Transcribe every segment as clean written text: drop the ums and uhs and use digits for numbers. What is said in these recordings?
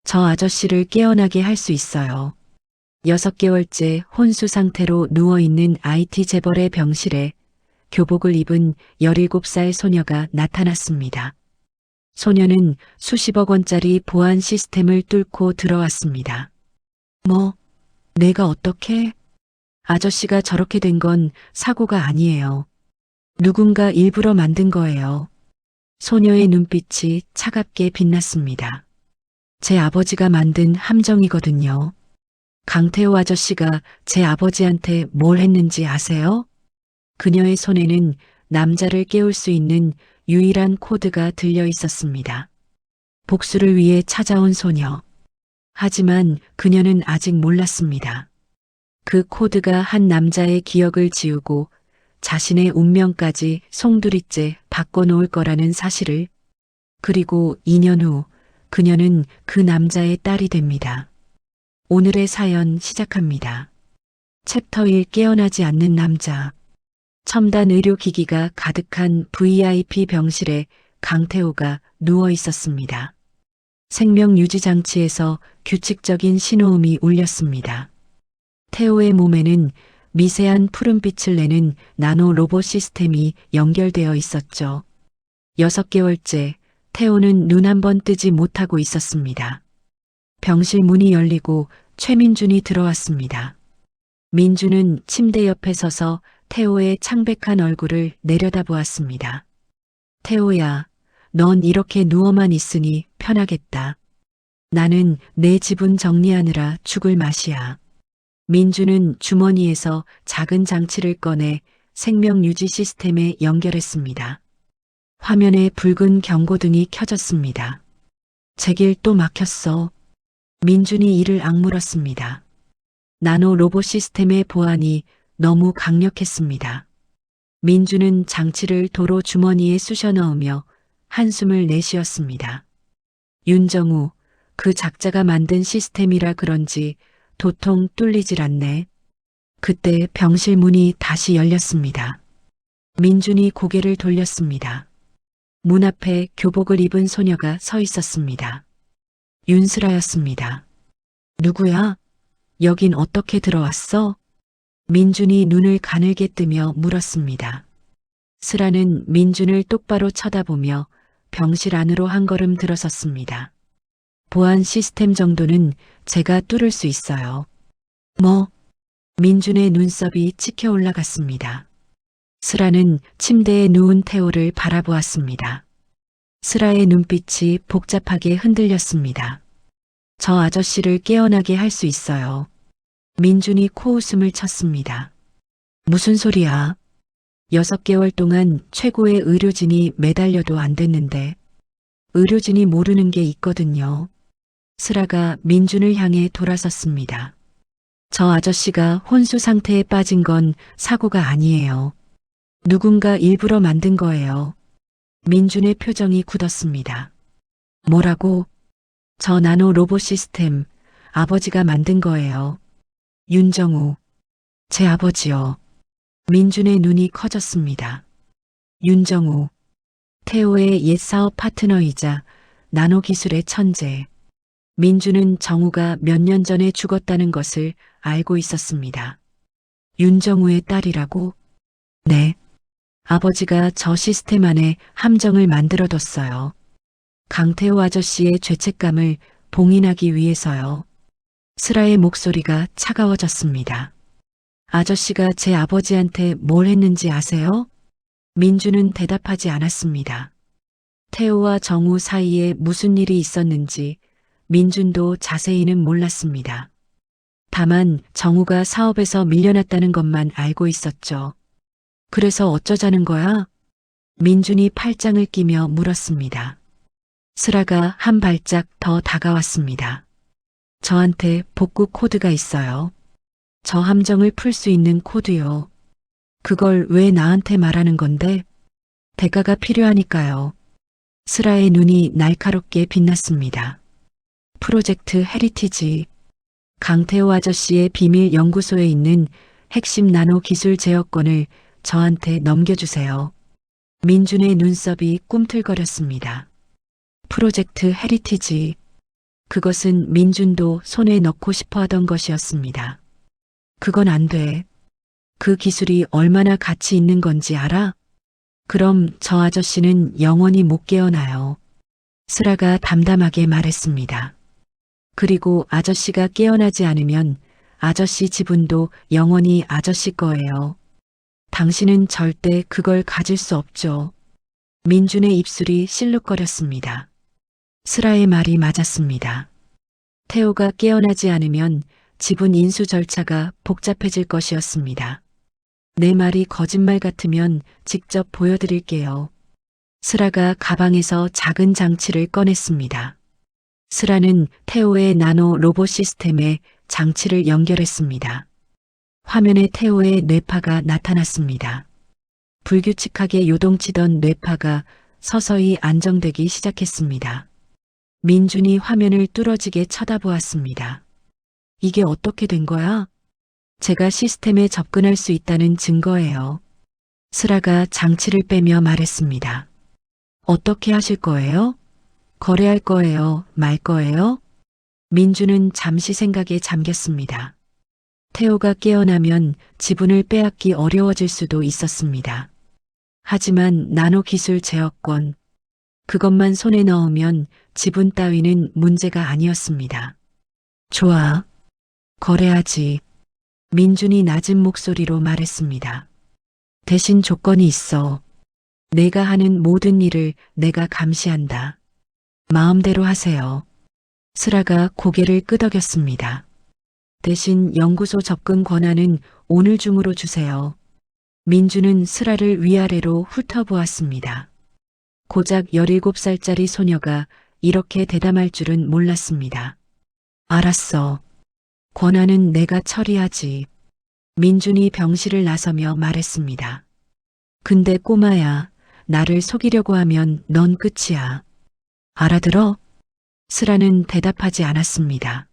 저 아저씨를 깨어나게 할 수 있어요. 6개월째 혼수 상태로 누워있는 IT 재벌의 병실에 교복을 입은 17살 소녀가 나타났습니다. 소녀는 수십억 원짜리 보안 시스템을 뚫고 들어왔습니다. 뭐, 내가 어떻게? 아저씨가 저렇게 된 건 사고가 아니에요. 누군가 일부러 만든 거예요. 소녀의 눈빛이 차갑게 빛났습니다. 제 아버지가 만든 함정이거든요. 강태호 아저씨가 제 아버지한테 뭘 했는지 아세요? 그녀의 손에는 남자를 깨울 수 있는 유일한 코드가 들려 있었습니다. 복수를 위해 찾아온 소녀. 하지만 그녀는 아직 몰랐습니다. 그 코드가 한 남자의 기억을 지우고 자신의 운명까지 송두리째 바꿔놓을 거라는 사실을. 그리고 2년 후 그녀는 그 남자의 딸이 됩니다. 오늘의 사연 시작합니다. 챕터 1 깨어나지 않는 남자. 첨단 의료기기가 가득한 VIP 병실에 강태호가 누워 있었습니다. 생명유지장치에서 규칙적인 신호음이 울렸습니다. 태호의 몸에는 미세한 푸른빛을 내는 나노 로봇 시스템이 연결되어 있었죠. 6개월째 태호는 눈 한 번 뜨지 못하고 있었습니다. 병실 문이 열리고 최민준이 들어왔습니다. 민준은 침대 옆에 서서 태호의 창백한 얼굴을 내려다보았습니다. 태호야, 넌 이렇게 누워만 있으니 편하겠다. 나는 내 지분 정리하느라 죽을 맛이야. 민준은 주머니에서 작은 장치를 꺼내 생명유지 시스템에 연결했습니다. 화면에 붉은 경고등이 켜졌습니다. 제길 또 막혔어. 민준이 이를 악물었습니다. 나노 로봇 시스템의 보안이 너무 강력했습니다. 민준은 장치를 도로 주머니에 쑤셔 넣으며 한숨을 내쉬었습니다. 윤정우, 그 작자가 만든 시스템이라 그런지 도통 뚫리질 않네. 그때 병실 문이 다시 열렸습니다. 민준이 고개를 돌렸습니다. 문 앞에 교복을 입은 소녀가 서 있었습니다. 윤슬아였습니다. 누구야? 여긴 어떻게 들어왔어? 민준이 눈을 가늘게 뜨며 물었습니다. 슬아는 민준을 똑바로 쳐다보며 병실 안으로 한 걸음 들어섰습니다. 보안 시스템 정도는 제가 뚫을 수 있어요. 뭐? 민준의 눈썹이 치켜 올라갔습니다. 슬아는 침대에 누운 태호를 바라보았습니다. 슬아의 눈빛이 복잡하게 흔들렸습니다. 저 아저씨를 깨어나게 할 수 있어요. 민준이 코웃음을 쳤습니다. 무슨 소리야? 6개월 동안 최고의 의료진이 매달려도 안 됐는데. 의료진이 모르는 게 있거든요. 슬아가 민준을 향해 돌아섰습니다. 저 아저씨가 혼수 상태에 빠진 건 사고가 아니에요. 누군가 일부러 만든 거예요. 민준의 표정이 굳었습니다. 뭐라고? 저 나노 로봇 시스템, 아버지가 만든 거예요. 윤정우, 제 아버지요. 민준의 눈이 커졌습니다. 윤정우, 태호의 옛 사업 파트너이자 나노 기술의 천재. 민준은 정우가 몇 년 전에 죽었다는 것을 알고 있었습니다. 윤정우의 딸이라고? 네. 아버지가 저 시스템 안에 함정을 만들어뒀어요. 강태호 아저씨의 죄책감을 봉인하기 위해서요. 슬아의 목소리가 차가워졌습니다. 아저씨가 제 아버지한테 뭘 했는지 아세요? 민준은 대답하지 않았습니다. 태호와 정우 사이에 무슨 일이 있었는지 민준도 자세히는 몰랐습니다. 다만 정우가 사업에서 밀려났다는 것만 알고 있었죠. 그래서 어쩌자는 거야? 민준이 팔짱을 끼며 물었습니다. 슬아가 한 발짝 더 다가왔습니다. 저한테 복구 코드가 있어요. 저 함정을 풀 수 있는 코드요. 그걸 왜 나한테 말하는 건데? 대가가 필요하니까요. 슬아의 눈이 날카롭게 빛났습니다. 프로젝트 헤리티지. 강태호 아저씨의 비밀 연구소에 있는 핵심 나노 기술 제어권을 저한테 넘겨주세요. 민준의 눈썹이 꿈틀거렸습니다. 프로젝트 헤리티지. 그것은 민준도 손에 넣고 싶어 하던 것이었습니다. 그건 안 돼. 그 기술이 얼마나 가치 있는 건지 알아? 그럼 저 아저씨는 영원히 못 깨어나요. 슬아가 담담하게 말했습니다. 그리고 아저씨가 깨어나지 않으면 아저씨 지분도 영원히 아저씨 거예요. 당신은 절대 그걸 가질 수 없죠. 민준의 입술이 실룩거렸습니다. 슬아의 말이 맞았습니다. 태호가 깨어나지 않으면 지분 인수 절차가 복잡해질 것이었습니다. 내 말이 거짓말 같으면 직접 보여드릴게요. 슬아가 가방에서 작은 장치를 꺼냈습니다. 슬아는 태호의 나노 로봇 시스템에 장치를 연결했습니다. 화면에 태호의 뇌파가 나타났습니다. 불규칙하게 요동치던 뇌파가 서서히 안정되기 시작했습니다. 민준이 화면을 뚫어지게 쳐다보았습니다. 이게 어떻게 된 거야? 제가 시스템에 접근할 수 있다는 증거예요. 슬아가 장치를 빼며 말했습니다. 어떻게 하실 거예요? 거래할 거예요? 말 거예요? 민주는 잠시 생각에 잠겼습니다. 태호가 깨어나면 지분을 빼앗기 어려워질 수도 있었습니다. 하지만 나노 기술 제어권, 그것만 손에 넣으면 지분 따위는 문제가 아니었습니다. 좋아. 거래하지. 민준이 낮은 목소리로 말했습니다. 대신 조건이 있어. 내가 하는 모든 일을 내가 감시한다. 마음대로 하세요. 슬아가 고개를 끄덕였습니다. 대신 연구소 접근 권한은 오늘 중으로 주세요. 민주는 슬아를 위아래로 훑어보았습니다. 고작 17살짜리 소녀가 이렇게 대담할 줄은 몰랐습니다. 알았어. 권한은 내가 처리하지. 민준이 병실을 나서며 말했습니다. 근데 꼬마야, 나를 속이려고 하면 넌 끝이야. 알아들어? 슬아는 대답하지 않았습니다.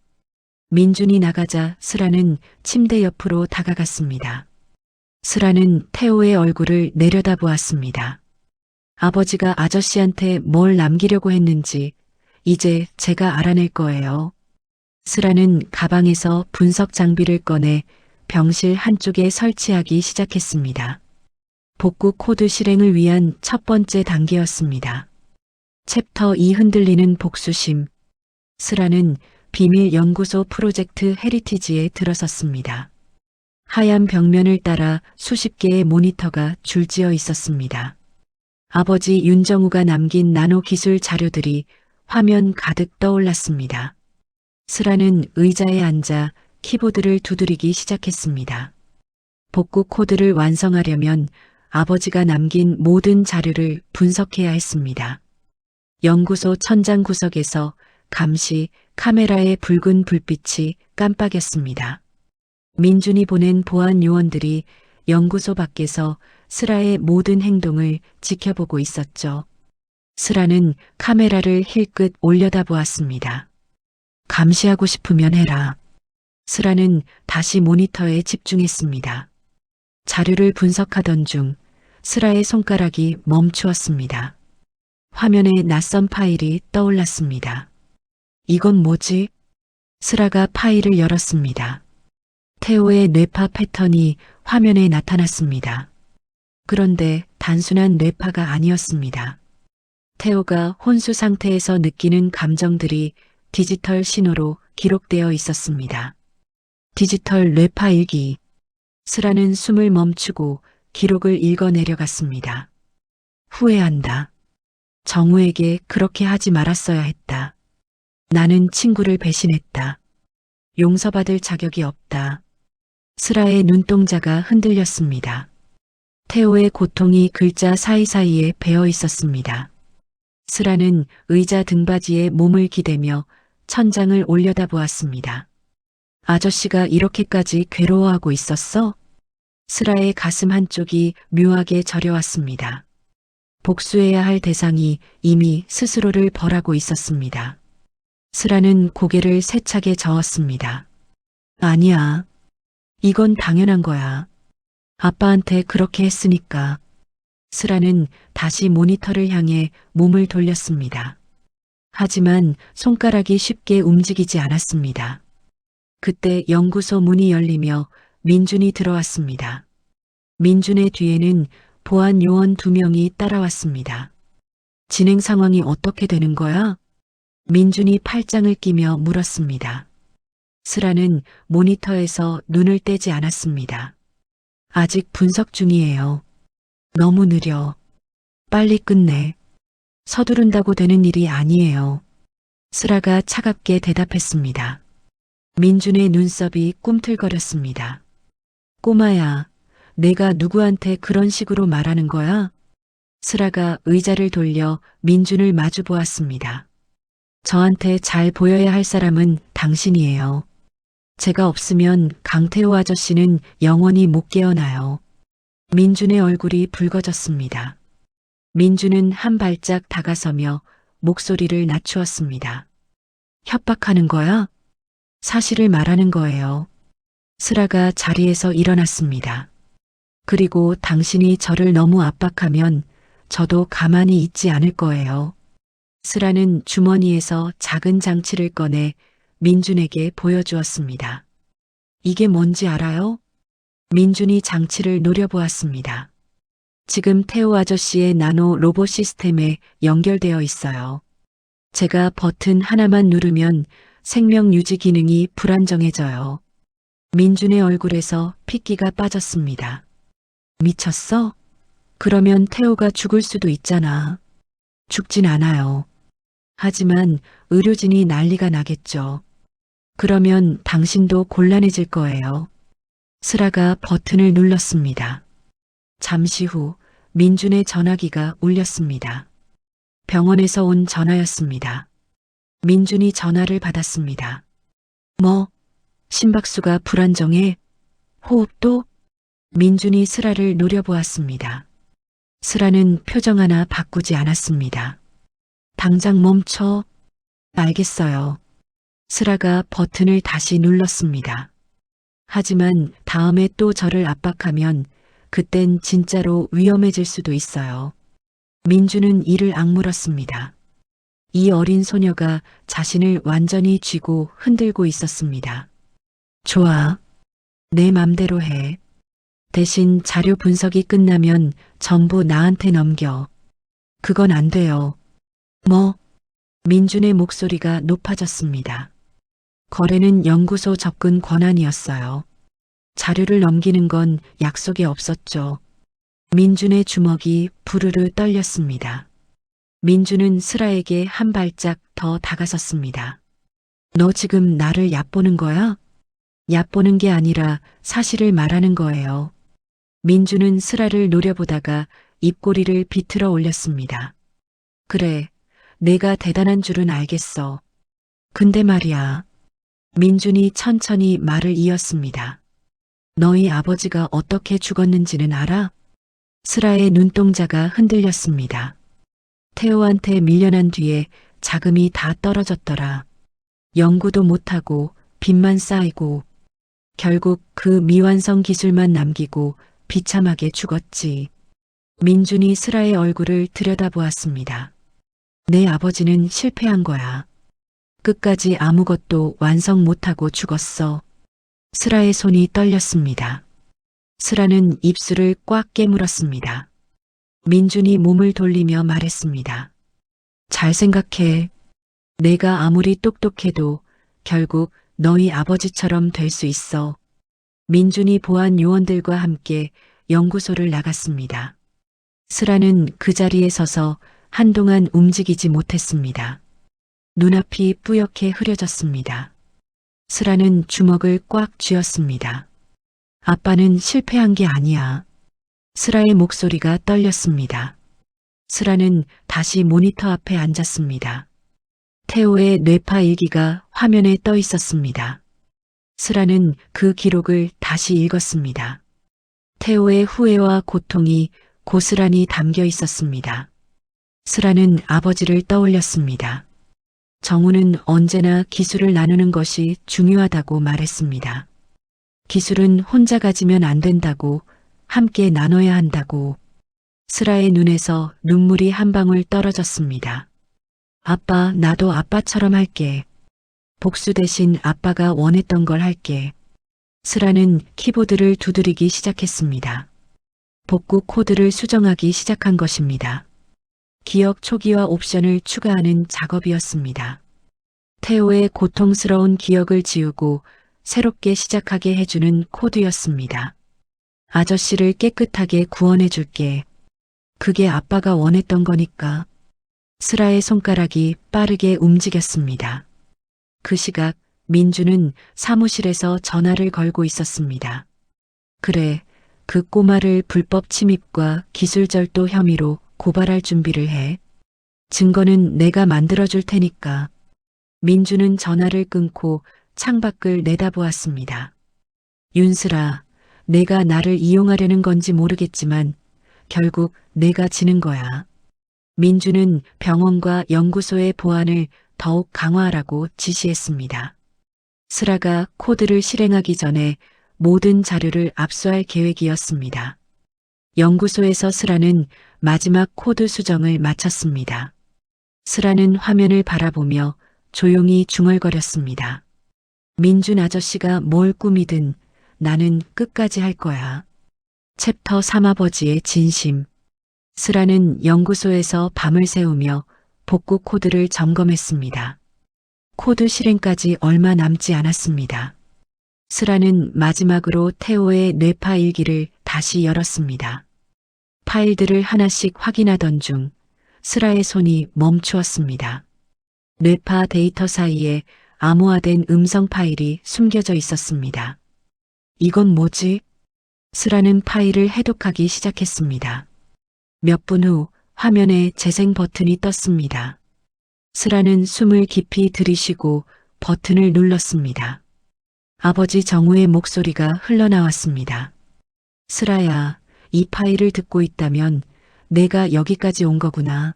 민준이 나가자 슬아는 침대 옆으로 다가갔습니다. 슬아는 태호의 얼굴을 내려다보았습니다. 아버지가 아저씨한테 뭘 남기려고 했는지 이제 제가 알아낼 거예요. 슬아는 가방에서 분석 장비를 꺼내 병실 한쪽에 설치하기 시작했습니다. 복구 코드 실행을 위한 첫 번째 단계였습니다. 챕터 2 흔들리는 복수심. 슬아는 비밀 연구소 프로젝트 헤리티지에 들어섰습니다. 하얀 벽면을 따라 수십 개의 모니터가 줄지어 있었습니다. 아버지 윤정우가 남긴 나노 기술 자료들이 화면 가득 떠올랐습니다. 슬아는 의자에 앉아 키보드를 두드리기 시작했습니다. 복구 코드를 완성하려면 아버지가 남긴 모든 자료를 분석해야 했습니다. 연구소 천장 구석에서 감시 카메라의 붉은 불빛이 깜빡였습니다. 민준이 보낸 보안 요원들이 연구소 밖에서 슬아의 모든 행동을 지켜보고 있었죠. 슬아는 카메라를 힐끗 올려다보았습니다. 감시하고 싶으면 해라. 슬아는 다시 모니터에 집중했습니다. 자료를 분석하던 중 슬아의 손가락이 멈추었습니다. 화면에 낯선 파일이 떠올랐습니다. 이건 뭐지? 슬아가 파일을 열었습니다. 태호의 뇌파 패턴이 화면에 나타났습니다. 그런데 단순한 뇌파가 아니었습니다. 태호가 혼수 상태에서 느끼는 감정들이 디지털 신호로 기록되어 있었습니다. 디지털 뇌파 일기. 슬아는 숨을 멈추고 기록을 읽어 내려갔습니다. 후회한다. 정우에게 그렇게 하지 말았어야 했다. 나는 친구를 배신했다. 용서받을 자격이 없다. 슬아의 눈동자가 흔들렸습니다. 태호의 고통이 글자 사이사이에 배어 있었습니다. 슬아는 의자 등받이에 몸을 기대며 천장을 올려다보았습니다. 아저씨가 이렇게까지 괴로워하고 있었어? 슬아의 가슴 한쪽이 묘하게 저려왔습니다. 복수해야 할 대상이 이미 스스로를 벌하고 있었습니다. 슬아는 고개를 세차게 저었습니다. 아니야. 이건 당연한 거야. 아빠한테 그렇게 했으니까. 슬아는 다시 모니터를 향해 몸을 돌렸습니다. 하지만 손가락이 쉽게 움직이지 않았습니다. 그때 연구소 문이 열리며 민준이 들어왔습니다. 민준의 뒤에는 보안 요원 2명이 따라왔습니다. 진행 상황이 어떻게 되는 거야? 민준이 팔짱을 끼며 물었습니다. 슬아는 모니터에서 눈을 떼지 않았습니다. 아직 분석 중이에요. 너무 느려. 빨리 끝내. 서두른다고 되는 일이 아니에요. 슬아가 차갑게 대답했습니다. 민준의 눈썹이 꿈틀거렸습니다. 꼬마야, 내가 누구한테 그런 식으로 말하는 거야? 슬아가 의자를 돌려 민준을 마주 보았습니다. 저한테 잘 보여야 할 사람은 당신이에요. 제가 없으면 강태호 아저씨는 영원히 못 깨어나요. 민준의 얼굴이 붉어졌습니다. 민준은 한 발짝 다가서며 목소리를 낮추었습니다. 협박하는 거야? 사실을 말하는 거예요. 슬아가 자리에서 일어났습니다. 그리고 당신이 저를 너무 압박하면 저도 가만히 있지 않을 거예요. 슬아는 주머니에서 작은 장치를 꺼내 민준에게 보여주었습니다. 이게 뭔지 알아요? 민준이 장치를 노려보았습니다. 지금 태호 아저씨의 나노 로봇 시스템에 연결되어 있어요. 제가 버튼 하나만 누르면 생명 유지 기능이 불안정해져요. 민준의 얼굴에서 핏기가 빠졌습니다. 미쳤어? 그러면 태호가 죽을 수도 있잖아. 죽진 않아요. 하지만 의료진이 난리가 나겠죠. 그러면 당신도 곤란해질 거예요. 슬아가 버튼을 눌렀습니다. 잠시 후 민준의 전화기가 울렸습니다. 병원에서 온 전화였습니다. 민준이 전화를 받았습니다. 뭐? 심박수가 불안정해? 호흡도? 민준이 슬아를 노려보았습니다. 슬아는 표정 하나 바꾸지 않았습니다. 당장 멈춰. 알겠어요. 슬아가 버튼을 다시 눌렀습니다. 하지만 다음에 또 저를 압박하면 그땐 진짜로 위험해질 수도 있어요. 민준은 이를 악물었습니다. 이 어린 소녀가 자신을 완전히 쥐고 흔들고 있었습니다. 좋아. 내 맘대로 해. 대신 자료 분석이 끝나면 전부 나한테 넘겨. 그건 안 돼요. 뭐? 민준의 목소리가 높아졌습니다. 거래는 연구소 접근 권한이었어요. 자료를 넘기는 건 약속이 없었죠. 민준의 주먹이 부르르 떨렸습니다. 민준은 슬아에게 한 발짝 더 다가섰습니다. 너 지금 나를 얕보는 거야? 얕보는 게 아니라 사실을 말하는 거예요. 민준은 슬아를 노려보다가 입꼬리를 비틀어 올렸습니다. 그래, 내가 대단한 줄은 알겠어. 근데 말이야. 민준이 천천히 말을 이었습니다. 너희 아버지가 어떻게 죽었는지는 알아? 슬아의 눈동자가 흔들렸습니다. 태호한테 밀려난 뒤에 자금이 다 떨어졌더라. 연구도 못하고 빚만 쌓이고 결국 그 미완성 기술만 남기고 비참하게 죽었지. 민준이 슬아의 얼굴을 들여다보았습니다. 내 아버지는 실패한 거야. 끝까지 아무것도 완성 못하고 죽었어. 슬아의 손이 떨렸습니다. 슬아는 입술을 꽉 깨물었습니다. 민준이 몸을 돌리며 말했습니다. 잘 생각해. 내가 아무리 똑똑해도 결국 너희 아버지처럼 될 수 있어. 민준이 보안 요원들과 함께 연구소를 나갔습니다. 슬아는 그 자리에 서서 한동안 움직이지 못했습니다. 눈앞이 뿌옇게 흐려졌습니다. 슬아는 주먹을 꽉 쥐었습니다. 아빠는 실패한 게 아니야. 슬아의 목소리가 떨렸습니다. 슬아는 다시 모니터 앞에 앉았습니다. 태호의 뇌파 일기가 화면에 떠 있었습니다. 슬아는 그 기록을 다시 읽었습니다. 태호의 후회와 고통이 고스란히 담겨 있었습니다. 슬아는 아버지를 떠올렸습니다. 정우는 언제나 기술을 나누는 것이 중요하다고 말했습니다. 기술은 혼자 가지면 안 된다고, 함께 나눠야 한다고. 슬아의 눈에서 눈물이 한 방울 떨어졌습니다. 아빠, 나도 아빠처럼 할게. 복수 대신 아빠가 원했던 걸 할게. 스라는 키보드를 두드리기 시작했습니다. 복구 코드를 수정하기 시작한 것입니다. 기억 초기화 옵션을 추가하는 작업이었습니다. 태호의 고통스러운 기억을 지우고 새롭게 시작하게 해주는 코드였습니다. 아저씨를 깨끗하게 구원해 줄게. 그게 아빠가 원했던 거니까. 스라의 손가락이 빠르게 움직였습니다. 그 시각 민주는 사무실에서 전화를 걸고 있었습니다. 그래, 그 꼬마를 불법 침입과 기술절도 혐의로 고발할 준비를 해. 증거는 내가 만들어줄 테니까. 민주는 전화를 끊고 창밖을 내다보았습니다. 윤슬아, 내가 나를 이용하려는 건지 모르겠지만 결국 내가 지는 거야. 민주는 병원과 연구소의 보안을 더욱 강화하라고 지시했습니다. 스라가 코드를 실행하기 전에 모든 자료를 압수할 계획이었습니다. 연구소에서 스라는 마지막 코드 수정을 마쳤습니다. 스라는 화면을 바라보며 조용히 중얼거렸습니다. 민준 아저씨가 뭘 꾸미든 나는 끝까지 할 거야. 챕터 3 아버지의 진심. 스라는 연구소에서 밤을 새우며 복구 코드를 점검했습니다. 코드 실행까지 얼마 남지 않았습니다. 스라는 마지막으로 태호의 뇌파 일기를 다시 열었습니다. 파일들을 하나씩 확인하던 중 스라의 손이 멈추었습니다. 뇌파 데이터 사이에 암호화된 음성 파일이 숨겨져 있었습니다. 이건 뭐지? 스라는 파일을 해독하기 시작했습니다. 몇 분 후 화면에 재생 버튼이 떴습니다. 스라는 숨을 깊이 들이쉬고 버튼을 눌렀습니다. 아버지 정우의 목소리가 흘러나왔습니다. 스라야, 이 파일을 듣고 있다면 내가 여기까지 온 거구나.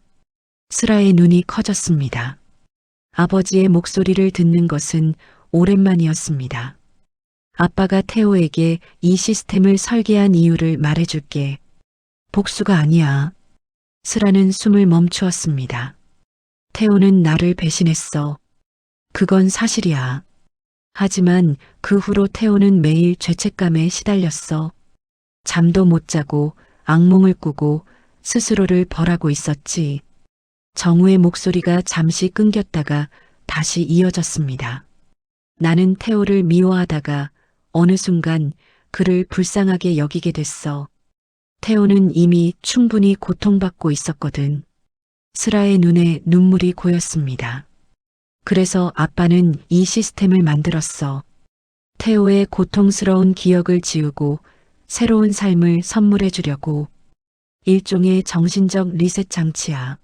스라의 눈이 커졌습니다. 아버지의 목소리를 듣는 것은 오랜만이었습니다. 아빠가 태호에게 이 시스템을 설계한 이유를 말해줄게. 복수가 아니야. 스라는 숨을 멈추었습니다. 태호는 나를 배신했어. 그건 사실이야. 하지만 그 후로 태호는 매일 죄책감에 시달렸어. 잠도 못 자고 악몽을 꾸고 스스로를 벌하고 있었지. 정우의 목소리가 잠시 끊겼다가 다시 이어졌습니다. 나는 태호를 미워하다가 어느 순간 그를 불쌍하게 여기게 됐어. 태호는 이미 충분히 고통받고 있었거든. 스라의 눈에 눈물이 고였습니다. 그래서 아빠는 이 시스템을 만들었어. 태호의 고통스러운 기억을 지우고 새로운 삶을 선물해 주려고. 일종의 정신적 리셋 장치야.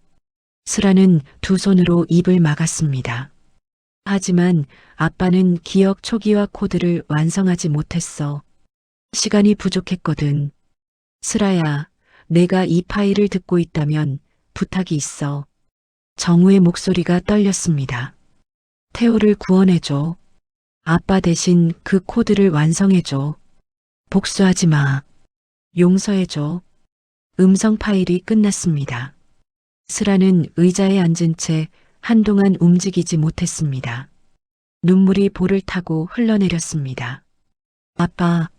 스라는 두 손으로 입을 막았습니다. 하지만 아빠는 기억 초기화 코드를 완성하지 못했어. 시간이 부족했거든. 스라야, 내가 이 파일을 듣고 있다면 부탁이 있어. 정우의 목소리가 떨렸습니다. 태호를 구원해줘. 아빠 대신 그 코드를 완성해줘. 복수하지 마. 용서해줘. 음성 파일이 끝났습니다. 스라는 의자에 앉은 채 한동안 움직이지 못했습니다. 눈물이 볼을 타고 흘러내렸습니다. 아빠.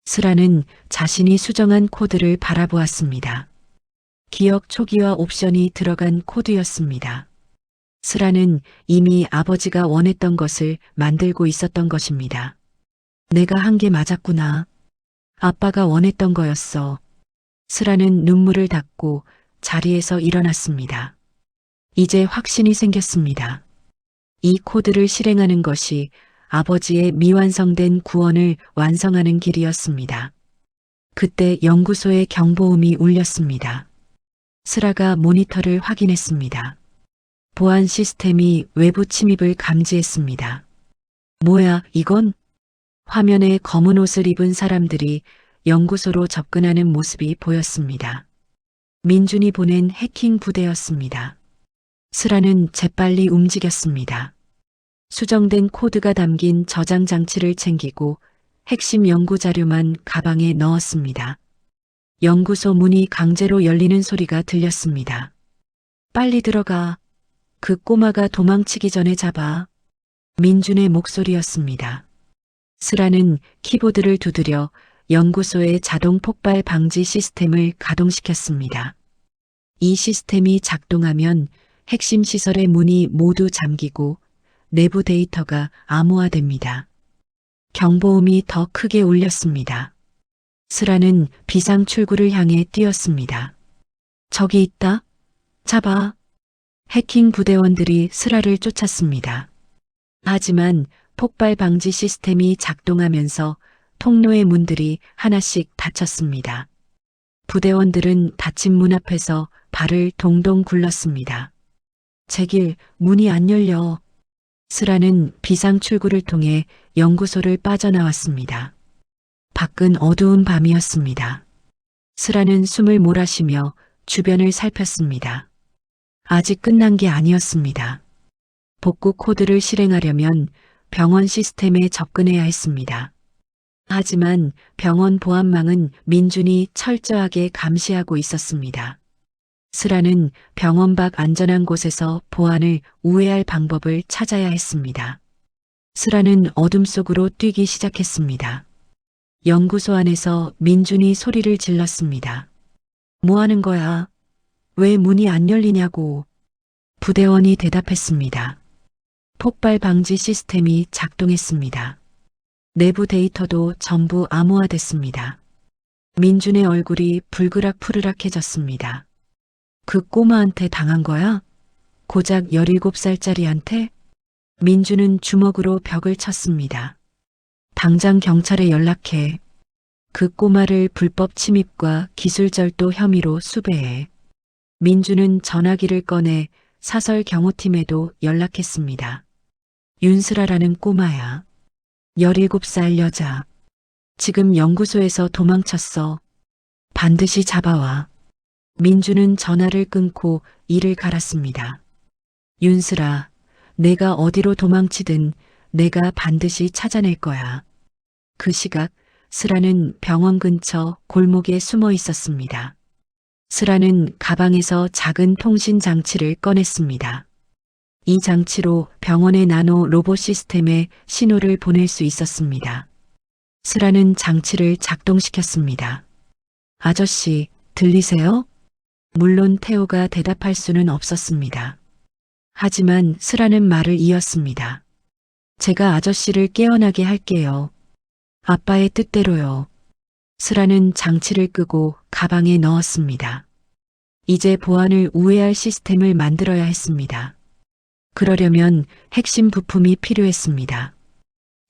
스라는 자신이 수정한 코드를 바라보았습니다. 기억 초기화 옵션이 들어간 코드였습니다. 스라는 이미 아버지가 원했던 것을 만들고 있었던 것입니다. 내가 한 게 맞았구나. 아빠가 원했던 거였어. 스라는 눈물을 닦고 자리에서 일어났습니다. 이제 확신이 생겼습니다. 이 코드를 실행하는 것이 아버지의 미완성된 구원을 완성하는 길이었습니다. 그때 연구소의 경보음이 울렸습니다. 스라가 모니터를 확인했습니다. 보안 시스템이 외부 침입을 감지했습니다. 뭐야, 이건? 화면에 검은 옷을 입은 사람들이 연구소로 접근하는 모습이 보였습니다. 민준이 보낸 해킹 부대였습니다. 스라는 재빨리 움직였습니다. 수정된 코드가 담긴 저장 장치를 챙기고 핵심 연구 자료만 가방에 넣었습니다. 연구소 문이 강제로 열리는 소리가 들렸습니다. 빨리 들어가. 그 꼬마가 도망치기 전에 잡아. 민준의 목소리였습니다. 슬아는 키보드를 두드려 연구소의 자동 폭발 방지 시스템을 가동시켰습니다. 이 시스템이 작동하면 핵심 시설의 문이 모두 잠기고 내부 데이터가 암호화됩니다. 경보음이 더 크게 울렸습니다. 슬아는 비상 출구를 향해 뛰었습니다. 저기 있다. 잡아. 해킹 부대원들이 슬아를 쫓았습니다. 하지만 폭발 방지 시스템이 작동하면서 통로의 문들이 하나씩 닫혔습니다. 부대원들은 닫힌 문 앞에서 발을 동동 굴렀습니다. 제길, 문이 안 열려. 슬아는 비상 출구를 통해 연구소를 빠져나왔습니다. 밖은 어두운 밤이었습니다. 슬아는 숨을 몰아쉬며 주변을 살폈습니다. 아직 끝난 게 아니었습니다. 복구 코드를 실행하려면 병원 시스템에 접근해야 했습니다. 하지만 병원 보안망은 민준이 철저하게 감시하고 있었습니다. 슬아는 병원 밖 안전한 곳에서 보안을 우회할 방법을 찾아야 했습니다. 슬아는 어둠 속으로 뛰기 시작했습니다. 연구소 안에서 민준이 소리를 질렀습니다. 뭐 하는 거야? 왜 문이 안 열리냐고. 부대원이 대답했습니다. 폭발 방지 시스템이 작동했습니다. 내부 데이터도 전부 암호화됐습니다. 민준의 얼굴이 불그락푸르락해졌습니다. 그 꼬마한테 당한 거야? 고작 17살짜리한테? 민준은 주먹으로 벽을 쳤습니다. 당장 경찰에 연락해. 그 꼬마를 불법 침입과 기술절도 혐의로 수배해. 민준은 전화기를 꺼내 사설 경호팀에도 연락했습니다. 윤슬아라는 꼬마야. 17살 여자. 지금 연구소에서 도망쳤어. 반드시 잡아와. 민준은 전화를 끊고 이를 갈았습니다. 윤슬아, 내가 어디로 도망치든 내가 반드시 찾아낼 거야. 그 시각 슬아는 병원 근처 골목에 숨어 있었습니다. 슬아는 가방에서 작은 통신 장치를 꺼냈습니다. 이 장치로 병원의 나노 로봇 시스템에 신호를 보낼 수 있었습니다. 슬아는 장치를 작동시켰습니다. 아저씨, 들리세요? 물론 태호가 대답할 수는 없었습니다. 하지만 슬아는 말을 이었습니다. 제가 아저씨를 깨어나게 할게요. 아빠의 뜻대로요. 슬아는 장치를 끄고 가방에 넣었습니다. 이제 보안을 우회할 시스템을 만들어야 했습니다. 그러려면 핵심 부품이 필요했습니다.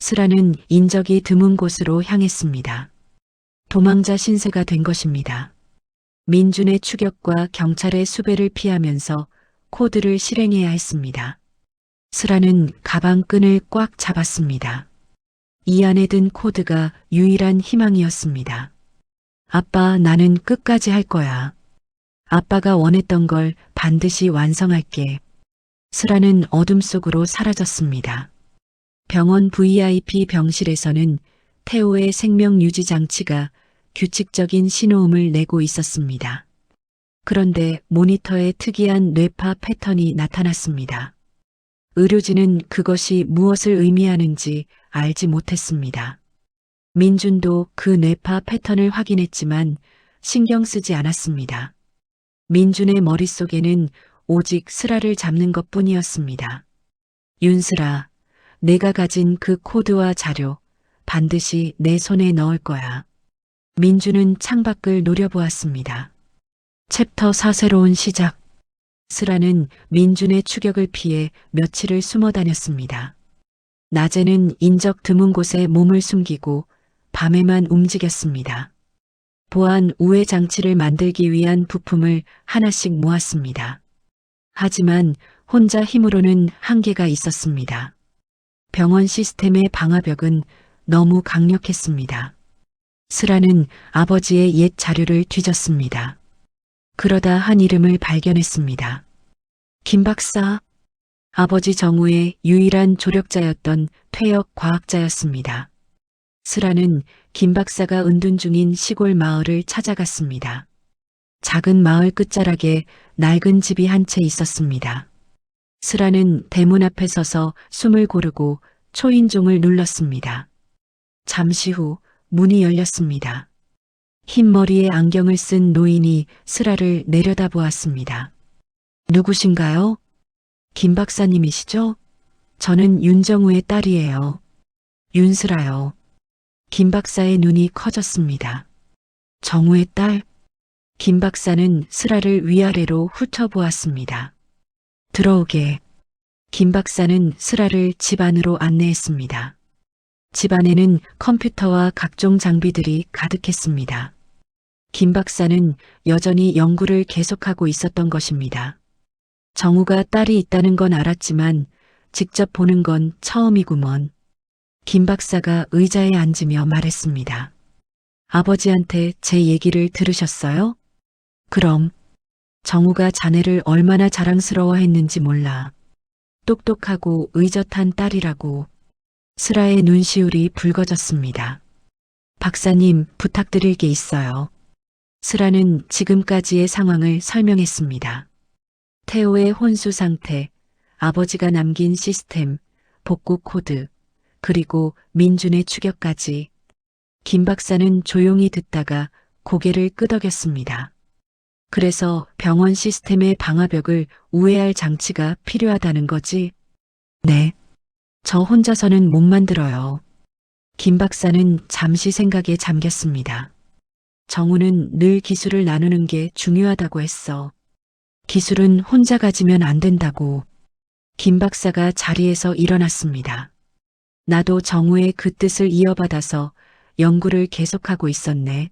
슬아는 인적이 드문 곳으로 향했습니다. 도망자 신세가 된 것입니다. 민준의 추격과 경찰의 수배를 피하면서 코드를 실행해야 했습니다. 슬아는 가방 끈을 꽉 잡았습니다. 이 안에 든 코드가 유일한 희망이었습니다. 아빠, 나는 끝까지 할 거야. 아빠가 원했던 걸 반드시 완성할게. 슬아는 어둠 속으로 사라졌습니다. 병원 VIP 병실에서는 태호의 생명 유지 장치가 규칙적인 신호음을 내고 있었습니다. 그런데 모니터에 특이한 뇌파 패턴이 나타났습니다. 의료진은 그것이 무엇을 의미하는지 알지 못했습니다. 민준도 그 뇌파 패턴을 확인했지만 신경 쓰지 않았습니다. 민준의 머릿속에는 오직 슬아를 잡는 것뿐이었습니다. 윤슬아, 내가 가진 그 코드와 자료 반드시 내 손에 넣을 거야. 민준은 창밖을 노려보았습니다. 챕터 4 새로운 시작. 슬아는 민준의 추격을 피해 며칠을 숨어 다녔습니다. 낮에는 인적 드문 곳에 몸을 숨기고 밤에만 움직였습니다. 보안 우회 장치를 만들기 위한 부품을 하나씩 모았습니다. 하지만 혼자 힘으로는 한계가 있었습니다. 병원 시스템의 방화벽은 너무 강력했습니다. 슬아는 아버지의 옛 자료를 뒤졌습니다. 그러다 한 이름을 발견했습니다. 김 박사. 아버지 정우의 유일한 조력자였던 퇴역 과학자였습니다. 슬아는 김 박사가 은둔 중인 시골 마을을 찾아갔습니다. 작은 마을 끝자락에 낡은 집이 한 채 있었습니다. 슬아는 대문 앞에 서서 숨을 고르고 초인종을 눌렀습니다. 잠시 후 문이 열렸습니다. 흰 머리에 안경을 쓴 노인이 슬아를 내려다보았습니다. 누구신가요? 김 박사님이시죠? 저는 윤정우의 딸이에요. 윤슬아요. 김 박사의 눈이 커졌습니다. 정우의 딸? 김 박사는 슬아를 위아래로 훑어보았습니다. 들어오게. 김 박사는 슬아를 집 안으로 안내했습니다. 집 안에는 컴퓨터와 각종 장비들이 가득했습니다. 김 박사는 여전히 연구를 계속하고 있었던 것입니다. 정우가 딸이 있다는 건 알았지만 직접 보는 건 처음이구먼. 김 박사가 의자에 앉으며 말했습니다. 아버지한테 제 얘기를 들으셨어요? 그럼 정우가 자네를 얼마나 자랑스러워했는지 몰라. 똑똑하고 의젓한 딸이라고. 슬아의 눈시울이 붉어졌습니다. 박사님, 부탁드릴 게 있어요. 슬아는 지금까지의 상황을 설명했습니다. 태호의 혼수 상태, 아버지가 남긴 시스템, 복구 코드, 그리고 민준의 추격까지. 김 박사는 조용히 듣다가 고개를 끄덕였습니다. 그래서 병원 시스템의 방화벽을 우회할 장치가 필요하다는 거지? 네. 저 혼자서는 못 만들어요. 김 박사는 잠시 생각에 잠겼습니다. 정우는 늘 기술을 나누는 게 중요하다고 했어. 기술은 혼자 가지면 안 된다고. 김 박사가 자리에서 일어났습니다. 나도 정우의 그 뜻을 이어받아서 연구를 계속하고 있었네.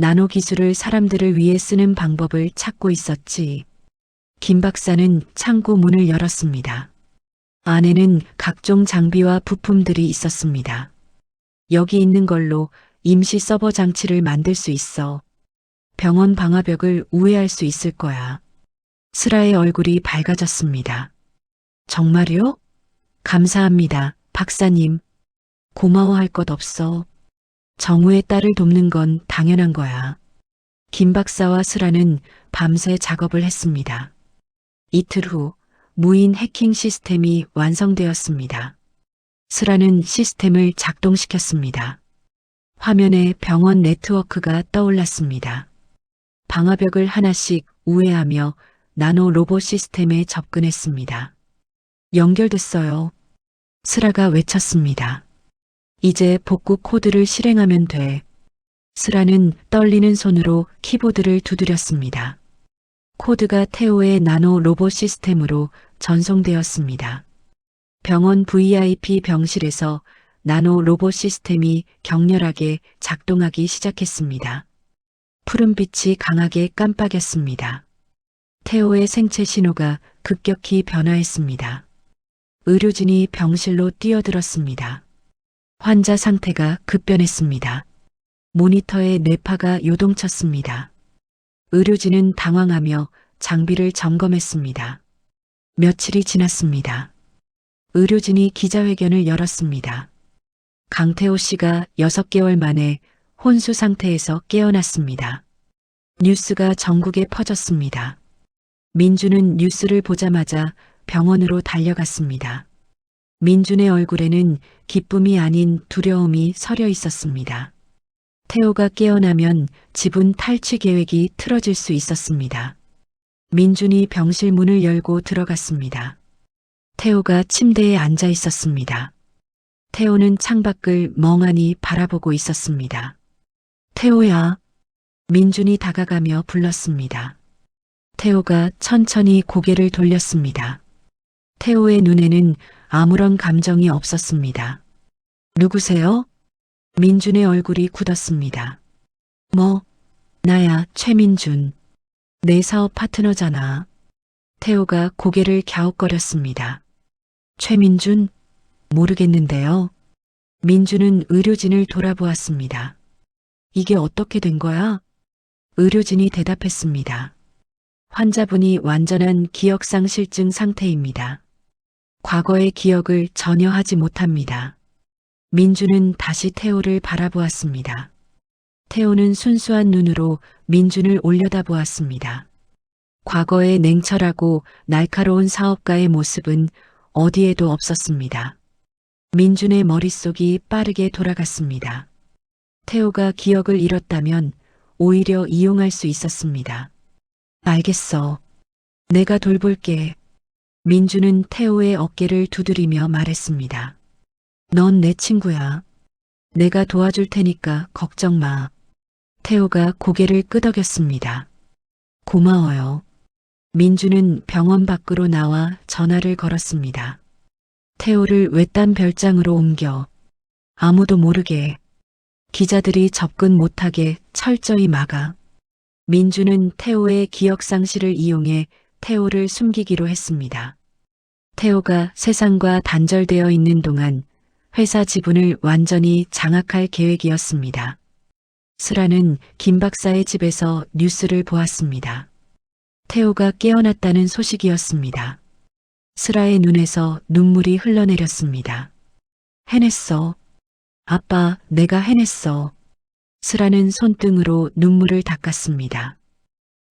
나노 기술을 사람들을 위해 쓰는 방법을 찾고 있었지. 김 박사는 창고 문을 열었습니다. 안에는 각종 장비와 부품들이 있었습니다. 여기 있는 걸로 임시 서버 장치를 만들 수 있어. 병원 방화벽을 우회할 수 있을 거야. 슬아의 얼굴이 밝아졌습니다. 정말요? 감사합니다, 박사님. 고마워할 것 없어. 정우의 딸을 돕는 건 당연한 거야. 김 박사와 슬아는 밤새 작업을 했습니다. 이틀 후 무인 해킹 시스템이 완성되었습니다. 슬아는 시스템을 작동시켰습니다. 화면에 병원 네트워크가 떠올랐습니다. 방화벽을 하나씩 우회하며 나노 로봇 시스템에 접근했습니다. 연결됐어요. 슬아가 외쳤습니다. 이제 복구 코드를 실행하면 돼. 슬아는 떨리는 손으로 키보드를 두드렸습니다. 코드가 태호의 나노 로봇 시스템으로 전송되었습니다. 병원 VIP 병실에서 나노 로봇 시스템이 격렬하게 작동하기 시작했습니다. 푸른빛이 강하게 깜빡였습니다. 태호의 생체 신호가 급격히 변화했습니다. 의료진이 병실로 뛰어들었습니다. 환자 상태가 급변했습니다. 모니터에 뇌파가 요동쳤습니다. 의료진은 당황하며 장비를 점검했습니다. 며칠이 지났습니다. 의료진이 기자회견을 열었습니다. 강태호 씨가 6개월 만에 혼수 상태에서 깨어났습니다. 뉴스가 전국에 퍼졌습니다. 민준은 뉴스를 보자마자 병원으로 달려갔습니다. 민준의 얼굴에는 기쁨이 아닌 두려움이 서려 있었습니다. 태호가 깨어나면 지분 탈취 계획이 틀어질 수 있었습니다. 민준이 병실 문을 열고 들어갔습니다. 태호가 침대에 앉아 있었습니다. 태호는 창밖을 멍하니 바라보고 있었습니다. 태호야. 민준이 다가가며 불렀습니다. 태호가 천천히 고개를 돌렸습니다. 태호의 눈에는 아무런 감정이 없었습니다. 누구세요? 민준의 얼굴이 굳었습니다. 뭐, 나야, 최민준. 내 사업 파트너잖아. 태호가 고개를 갸웃거렸습니다. 최민준? 모르겠는데요. 민준은 의료진을 돌아보았습니다. 이게 어떻게 된 거야? 의료진이 대답했습니다. 환자분이 완전한 기억상실증 상태입니다. 과거의 기억을 전혀 하지 못합니다. 민준은 다시 태호를 바라보았습니다. 태호는 순수한 눈으로 민준을 올려다보았습니다. 과거의 냉철하고 날카로운 사업가의 모습은 어디에도 없었습니다. 민준의 머릿속이 빠르게 돌아갔습니다. 태호가 기억을 잃었다면 오히려 이용할 수 있었습니다. 알겠어. 내가 돌볼게. 민준은 태호의 어깨를 두드리며 말했습니다. 넌 내 친구야. 내가 도와줄 테니까 걱정 마. 태호가 고개를 끄덕였습니다. 고마워요. 민준은 병원 밖으로 나와 전화를 걸었습니다. 태호를 외딴 별장으로 옮겨 아무도 모르게 기자들이 접근 못하게 철저히 막아. 민준은 태호의 기억 상실을 이용해 태호를 숨기기로 했습니다. 태호가 세상과 단절되어 있는 동안 회사 지분을 완전히 장악할 계획이었습니다. 슬아는 김 박사의 집에서 뉴스를 보았습니다. 태호가 깨어났다는 소식이었습니다. 슬아의 눈에서 눈물이 흘러내렸습니다. 해냈어. 아빠, 내가 해냈어. 슬아는 손등으로 눈물을 닦았습니다.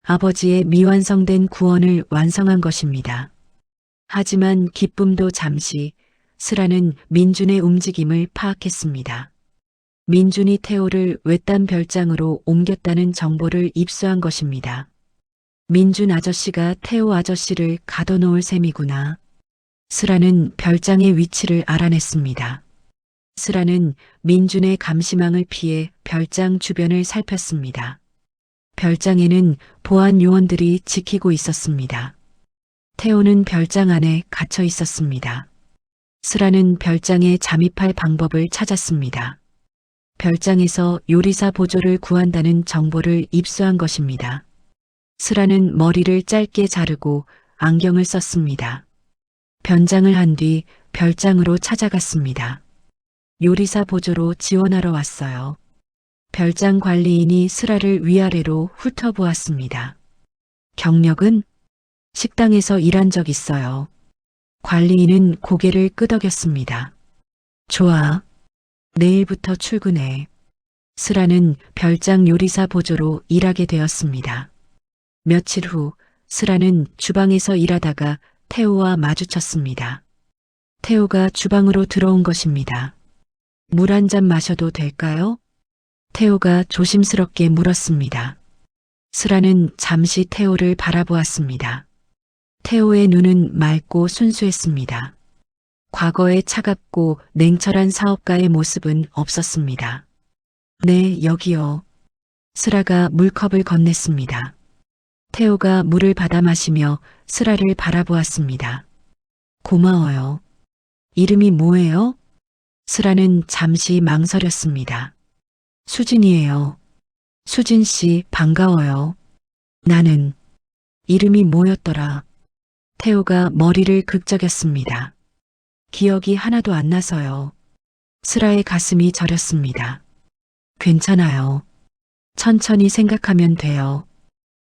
아버지의 미완성된 구원을 완성한 것입니다. 하지만 기쁨도 잠시 슬아는 민준의 움직임을 파악했습니다. 민준이 태호를 외딴 별장으로 옮겼다는 정보를 입수한 것입니다. 민준 아저씨가 태호 아저씨를 가둬놓을 셈이구나. 슬아는 별장의 위치를 알아냈습니다. 슬아는 민준의 감시망을 피해 별장 주변을 살폈습니다. 별장에는 보안 요원들이 지키고 있었습니다. 태호는 별장 안에 갇혀 있었습니다. 슬아는 별장에 잠입할 방법을 찾았습니다. 별장에서 요리사 보조를 구한다는 정보를 입수한 것입니다. 슬아는 머리를 짧게 자르고 안경을 썼습니다. 변장을 한 뒤 별장으로 찾아갔습니다. 요리사 보조로 지원하러 왔어요. 별장 관리인이 슬아를 위아래로 훑어보았습니다. 경력은? 식당에서 일한 적 있어요. 관리인은 고개를 끄덕였습니다. 좋아. 내일부터 출근해. 슬아는 별장 요리사 보조로 일하게 되었습니다. 며칠 후 슬아는 주방에서 일하다가 태호와 마주쳤습니다. 태호가 주방으로 들어온 것입니다. 물 한 잔 마셔도 될까요? 태호가 조심스럽게 물었습니다. 슬아는 잠시 태호를 바라보았습니다. 태호의 눈은 맑고 순수했습니다. 과거의 차갑고 냉철한 사업가의 모습은 없었습니다. 네, 여기요. 슬아가 물컵을 건넸습니다. 태호가 물을 받아 마시며 슬아를 바라보았습니다. 고마워요. 이름이 뭐예요? 슬아는 잠시 망설였습니다. 수진이에요. 수진 씨, 반가워요. 나는 이름이 뭐였더라? 태호가 머리를 극적였습니다. 기억이 하나도 안 나서요. 슬아의 가슴이 저렸습니다. 괜찮아요. 천천히 생각하면 돼요.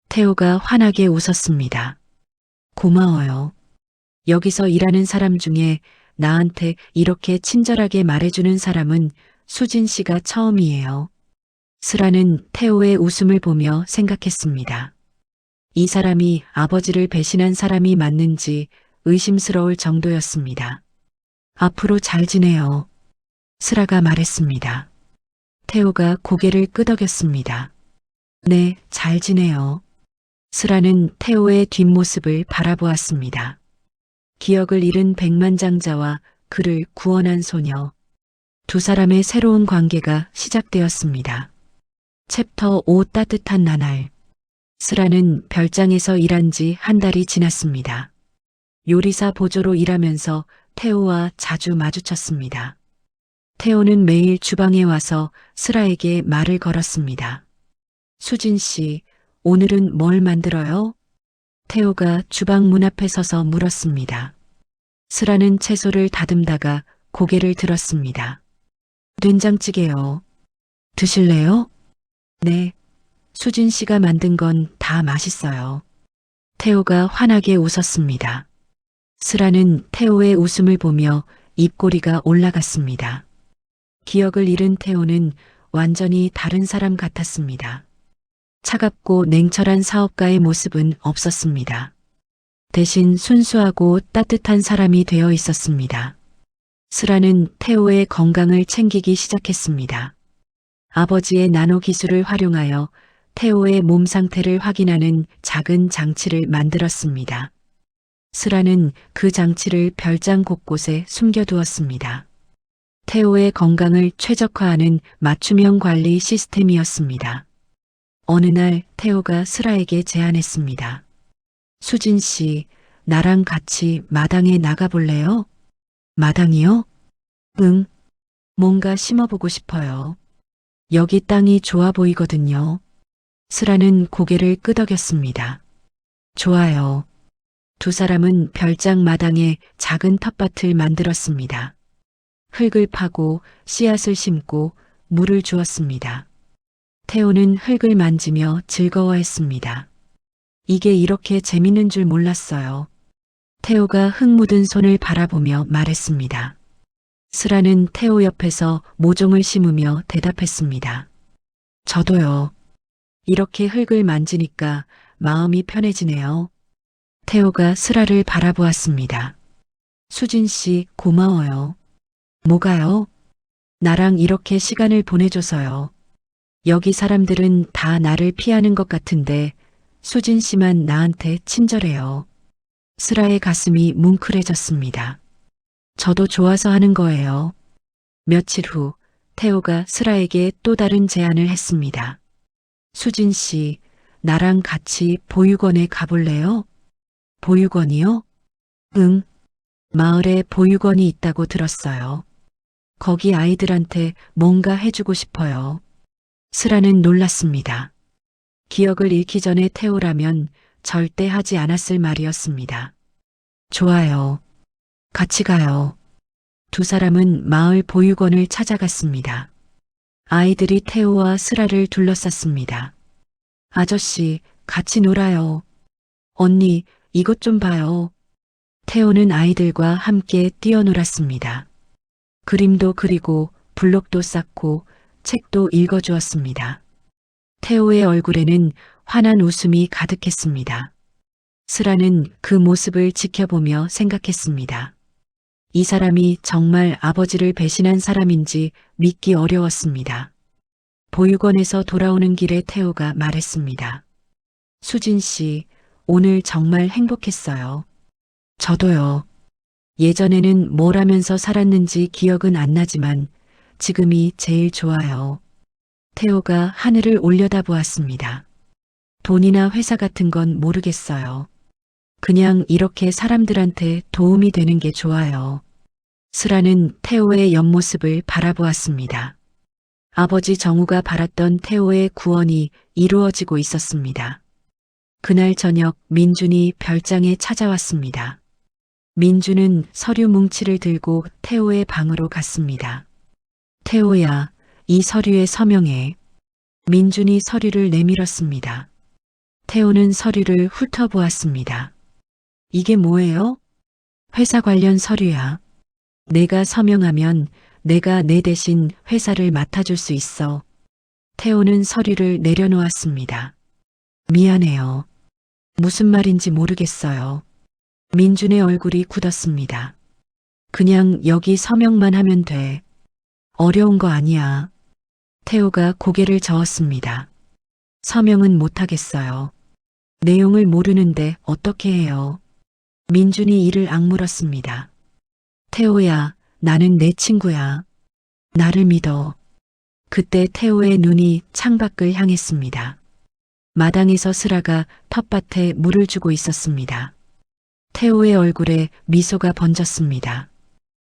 태호가 환하게 웃었습니다. 고마워요. 여기서 일하는 사람 중에 나한테 이렇게 친절하게 말해주는 사람은 수진 씨가 처음이에요. 슬아는 태호의 웃음을 보며 생각했습니다. 이 사람이 아버지를 배신한 사람이 맞는지 의심스러울 정도였습니다. 앞으로 잘 지내요. 슬아가 말했습니다. 태호가 고개를 끄덕였습니다. 네, 잘 지내요. 슬아는 태호의 뒷모습을 바라보았습니다. 기억을 잃은 백만장자와 그를 구원한 소녀. 두 사람의 새로운 관계가 시작되었습니다. 챕터 5 따뜻한 나날. 슬아는 별장에서 일한 지 한 달이 지났습니다. 요리사 보조로 일하면서 태호와 자주 마주쳤습니다. 태호는 매일 주방에 와서 슬아에게 말을 걸었습니다. 수진 씨, 오늘은 뭘 만들어요? 태호가 주방 문 앞에 서서 물었습니다. 슬아는 채소를 다듬다가 고개를 들었습니다. 된장찌개요. 드실래요? 네. 수진 씨가 만든 건 다 맛있어요. 태호가 환하게 웃었습니다. 슬아는 태호의 웃음을 보며 입꼬리가 올라갔습니다. 기억을 잃은 태호는 완전히 다른 사람 같았습니다. 차갑고 냉철한 사업가의 모습은 없었습니다. 대신 순수하고 따뜻한 사람이 되어 있었습니다. 슬아는 태호의 건강을 챙기기 시작했습니다. 아버지의 나노 기술을 활용하여 태호의 몸 상태를 확인하는 작은 장치를 만들었습니다. 슬아는 그 장치를 별장 곳곳에 숨겨두었습니다. 태호의 건강을 최적화하는 맞춤형 관리 시스템이었습니다. 어느 날 태호가 슬아에게 제안했습니다. 수진 씨, 나랑 같이 마당에 나가볼래요? 마당이요? 응, 뭔가 심어보고 싶어요. 여기 땅이 좋아 보이거든요. 슬아는 고개를 끄덕였습니다. 좋아요. 두 사람은 별장 마당에 작은 텃밭을 만들었습니다. 흙을 파고 씨앗을 심고 물을 주었습니다. 태호는 흙을 만지며 즐거워했습니다. 이게 이렇게 재밌는 줄 몰랐어요. 태호가 흙 묻은 손을 바라보며 말했습니다. 슬아는 태호 옆에서 모종을 심으며 대답했습니다. 저도요. 이렇게 흙을 만지니까 마음이 편해지네요. 태호가 슬아를 바라보았습니다. 수진 씨, 고마워요. 뭐가요? 나랑 이렇게 시간을 보내줘서요. 여기 사람들은 다 나를 피하는 것 같은데 수진 씨만 나한테 친절해요. 슬아의 가슴이 뭉클해졌습니다. 저도 좋아서 하는 거예요. 며칠 후 태호가 슬아에게 또 다른 제안을 했습니다. 수진 씨, 나랑 같이 보육원에 가볼래요? 보육원이요? 응. 마을에 보육원이 있다고 들었어요. 거기 아이들한테 뭔가 해주고 싶어요. 슬아는 놀랐습니다. 기억을 잃기 전에 태호라면 절대 하지 않았을 말이었습니다. 좋아요. 같이 가요. 두 사람은 마을 보육원을 찾아갔습니다. 아이들이 태호와 슬아를 둘러쌌습니다. 아저씨, 같이 놀아요. 언니, 이것 좀 봐요. 태호는 아이들과 함께 뛰어놀았습니다. 그림도 그리고 블록도 쌓고 책도 읽어주었습니다. 태호의 얼굴에는 환한 웃음이 가득했습니다. 슬아는 그 모습을 지켜보며 생각했습니다. 이 사람이 정말 아버지를 배신한 사람인지 믿기 어려웠습니다. 보육원에서 돌아오는 길에 태호가 말했습니다. 수진 씨, 오늘 정말 행복했어요. 저도요. 예전에는 뭘 하면서 살았는지 기억은 안 나지만 지금이 제일 좋아요. 태호가 하늘을 올려다보았습니다. 돈이나 회사 같은 건 모르겠어요. 그냥 이렇게 사람들한테 도움이 되는 게 좋아요. 슬아는 태호의 옆모습을 바라보았습니다. 아버지 정우가 바랐던 태호의 구원이 이루어지고 있었습니다. 그날 저녁 민준이 별장에 찾아왔습니다. 민준은 서류 뭉치를 들고 태호의 방으로 갔습니다. 태호야, 이 서류에 서명해. 민준이 서류를 내밀었습니다. 태호는 서류를 훑어보았습니다. 이게 뭐예요? 회사 관련 서류야. 내가 서명하면 내가 내 대신 회사를 맡아줄 수 있어. 태호는 서류를 내려놓았습니다. 미안해요. 무슨 말인지 모르겠어요. 민준의 얼굴이 굳었습니다. 그냥 여기 서명만 하면 돼. 어려운 거 아니야. 태호가 고개를 저었습니다. 서명은 못하겠어요. 내용을 모르는데 어떻게 해요? 민준이 이를 악물었습니다. 태호야, 나는 내 친구야. 나를 믿어. 그때 태호의 눈이 창밖을 향했습니다. 마당에서 슬아가 텃밭에 물을 주고 있었습니다. 태호의 얼굴에 미소가 번졌습니다.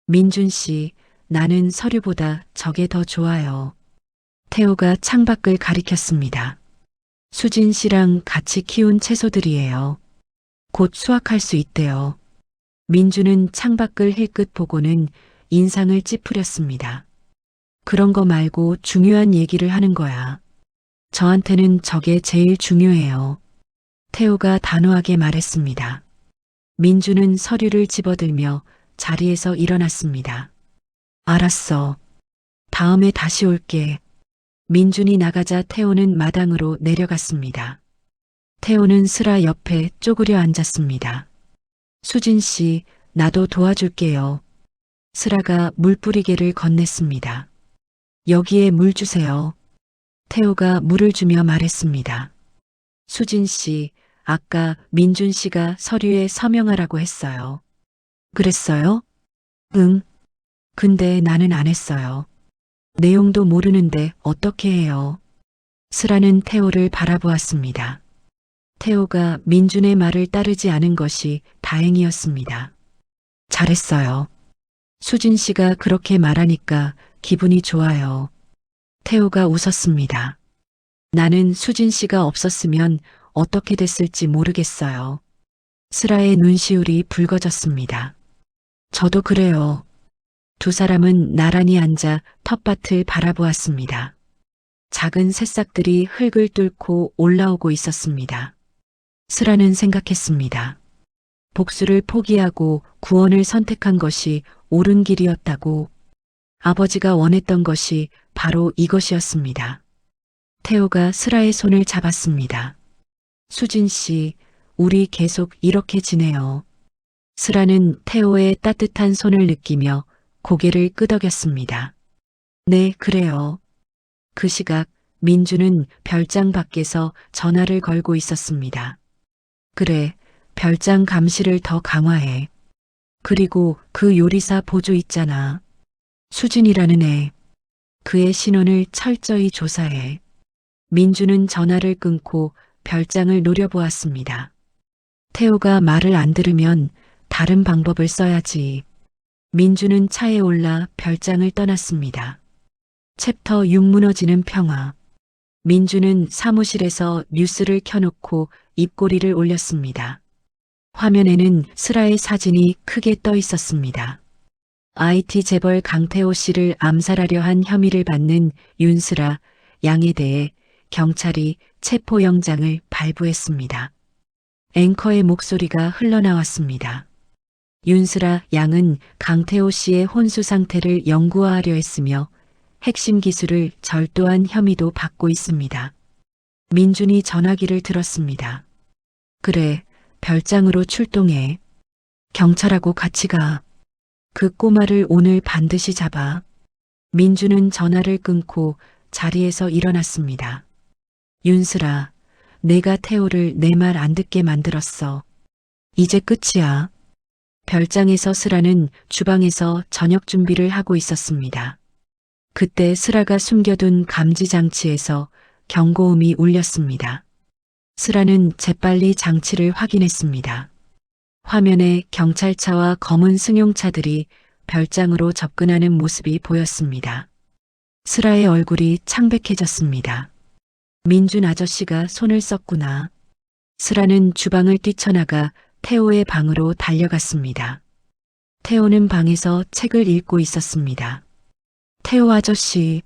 민준 씨, 나는 서류보다 저게 더 좋아요. 태호가 창밖을 가리켰습니다. 수진 씨랑 같이 키운 채소들이에요. 곧 수확할 수 있대요. 민준은 창밖을 힐끗 보고는 인상을 찌푸렸습니다. 그런 거 말고 중요한 얘기를 하는 거야. 저한테는 저게 제일 중요해요. 태호가 단호하게 말했습니다. 민준은 서류를 집어들며 자리에서 일어났습니다. 알았어. 다음에 다시 올게. 민준이 나가자 태호는 마당으로 내려갔습니다. 태호는 슬아 옆에 쪼그려 앉았습니다. 수진 씨, 나도 도와줄게요. 슬아가 물뿌리개를 건넸습니다. 여기에 물 주세요. 태호가 물을 주며 말했습니다. 수진 씨, 아까 민준 씨가 서류에 서명하라고 했어요. 그랬어요? 응. 근데 나는 안 했어요. 내용도 모르는데 어떻게 해요? 슬아는 태호를 바라보았습니다. 태호가 민준의 말을 따르지 않은 것이 다행이었습니다. 잘했어요. 수진 씨가 그렇게 말하니까 기분이 좋아요. 태호가 웃었습니다. 나는 수진 씨가 없었으면 어떻게 됐을지 모르겠어요. 슬아의 눈시울이 붉어졌습니다. 저도 그래요. 두 사람은 나란히 앉아 텃밭을 바라보았습니다. 작은 새싹들이 흙을 뚫고 올라오고 있었습니다. 슬아는 생각했습니다. 복수를 포기하고 구원을 선택한 것이 옳은 길이었다고. 아버지가 원했던 것이 바로 이것이었습니다. 태호가 슬아의 손을 잡았습니다. 수진 씨, 우리 계속 이렇게 지내요. 슬아는 태호의 따뜻한 손을 느끼며 고개를 끄덕였습니다. 네, 그래요. 그 시각 민주는 별장 밖에서 전화를 걸고 있었습니다. 그래, 별장 감시를 더 강화해. 그리고 그 요리사 보조 있잖아. 수진이라는 애. 그의 신원을 철저히 조사해. 민주는 전화를 끊고 별장을 노려보았습니다. 태호가 말을 안 들으면 다른 방법을 써야지. 민주는 차에 올라 별장을 떠났습니다. 챕터 6 무너지는 평화. 민주는 사무실에서 뉴스를 켜놓고 입꼬리를 올렸습니다. 화면에는 슬아의 사진이 크게 떠 있었습니다. IT 재벌 강태호 씨를 암살하려 한 혐의를 받는 윤슬아 양에 대해 경찰이 체포영장을 발부했습니다. 앵커의 목소리가 흘러나왔습니다. 윤슬아 양은 강태호 씨의 혼수 상태를 연구하려 했으며 핵심 기술을 절도한 혐의도 받고 있습니다. 민준이 전화기를 들었습니다. 그래, 별장으로 출동해. 경찰하고 같이 가. 그 꼬마를 오늘 반드시 잡아. 민주는 전화를 끊고 자리에서 일어났습니다. 윤슬아, 내가 태호를 내 말 안 듣게 만들었어. 이제 끝이야. 별장에서 슬아는 주방에서 저녁 준비를 하고 있었습니다. 그때 슬아가 숨겨둔 감지 장치에서 경고음이 울렸습니다. 슬아는 재빨리 장치를 확인했습니다. 화면에 경찰차와 검은 승용차들이 별장으로 접근하는 모습이 보였습니다. 슬아의 얼굴이 창백해졌습니다. 민준 아저씨가 손을 썼구나. 슬아는 주방을 뛰쳐나가 태호의 방으로 달려갔습니다. 태호는 방에서 책을 읽고 있었습니다. 태호 아저씨.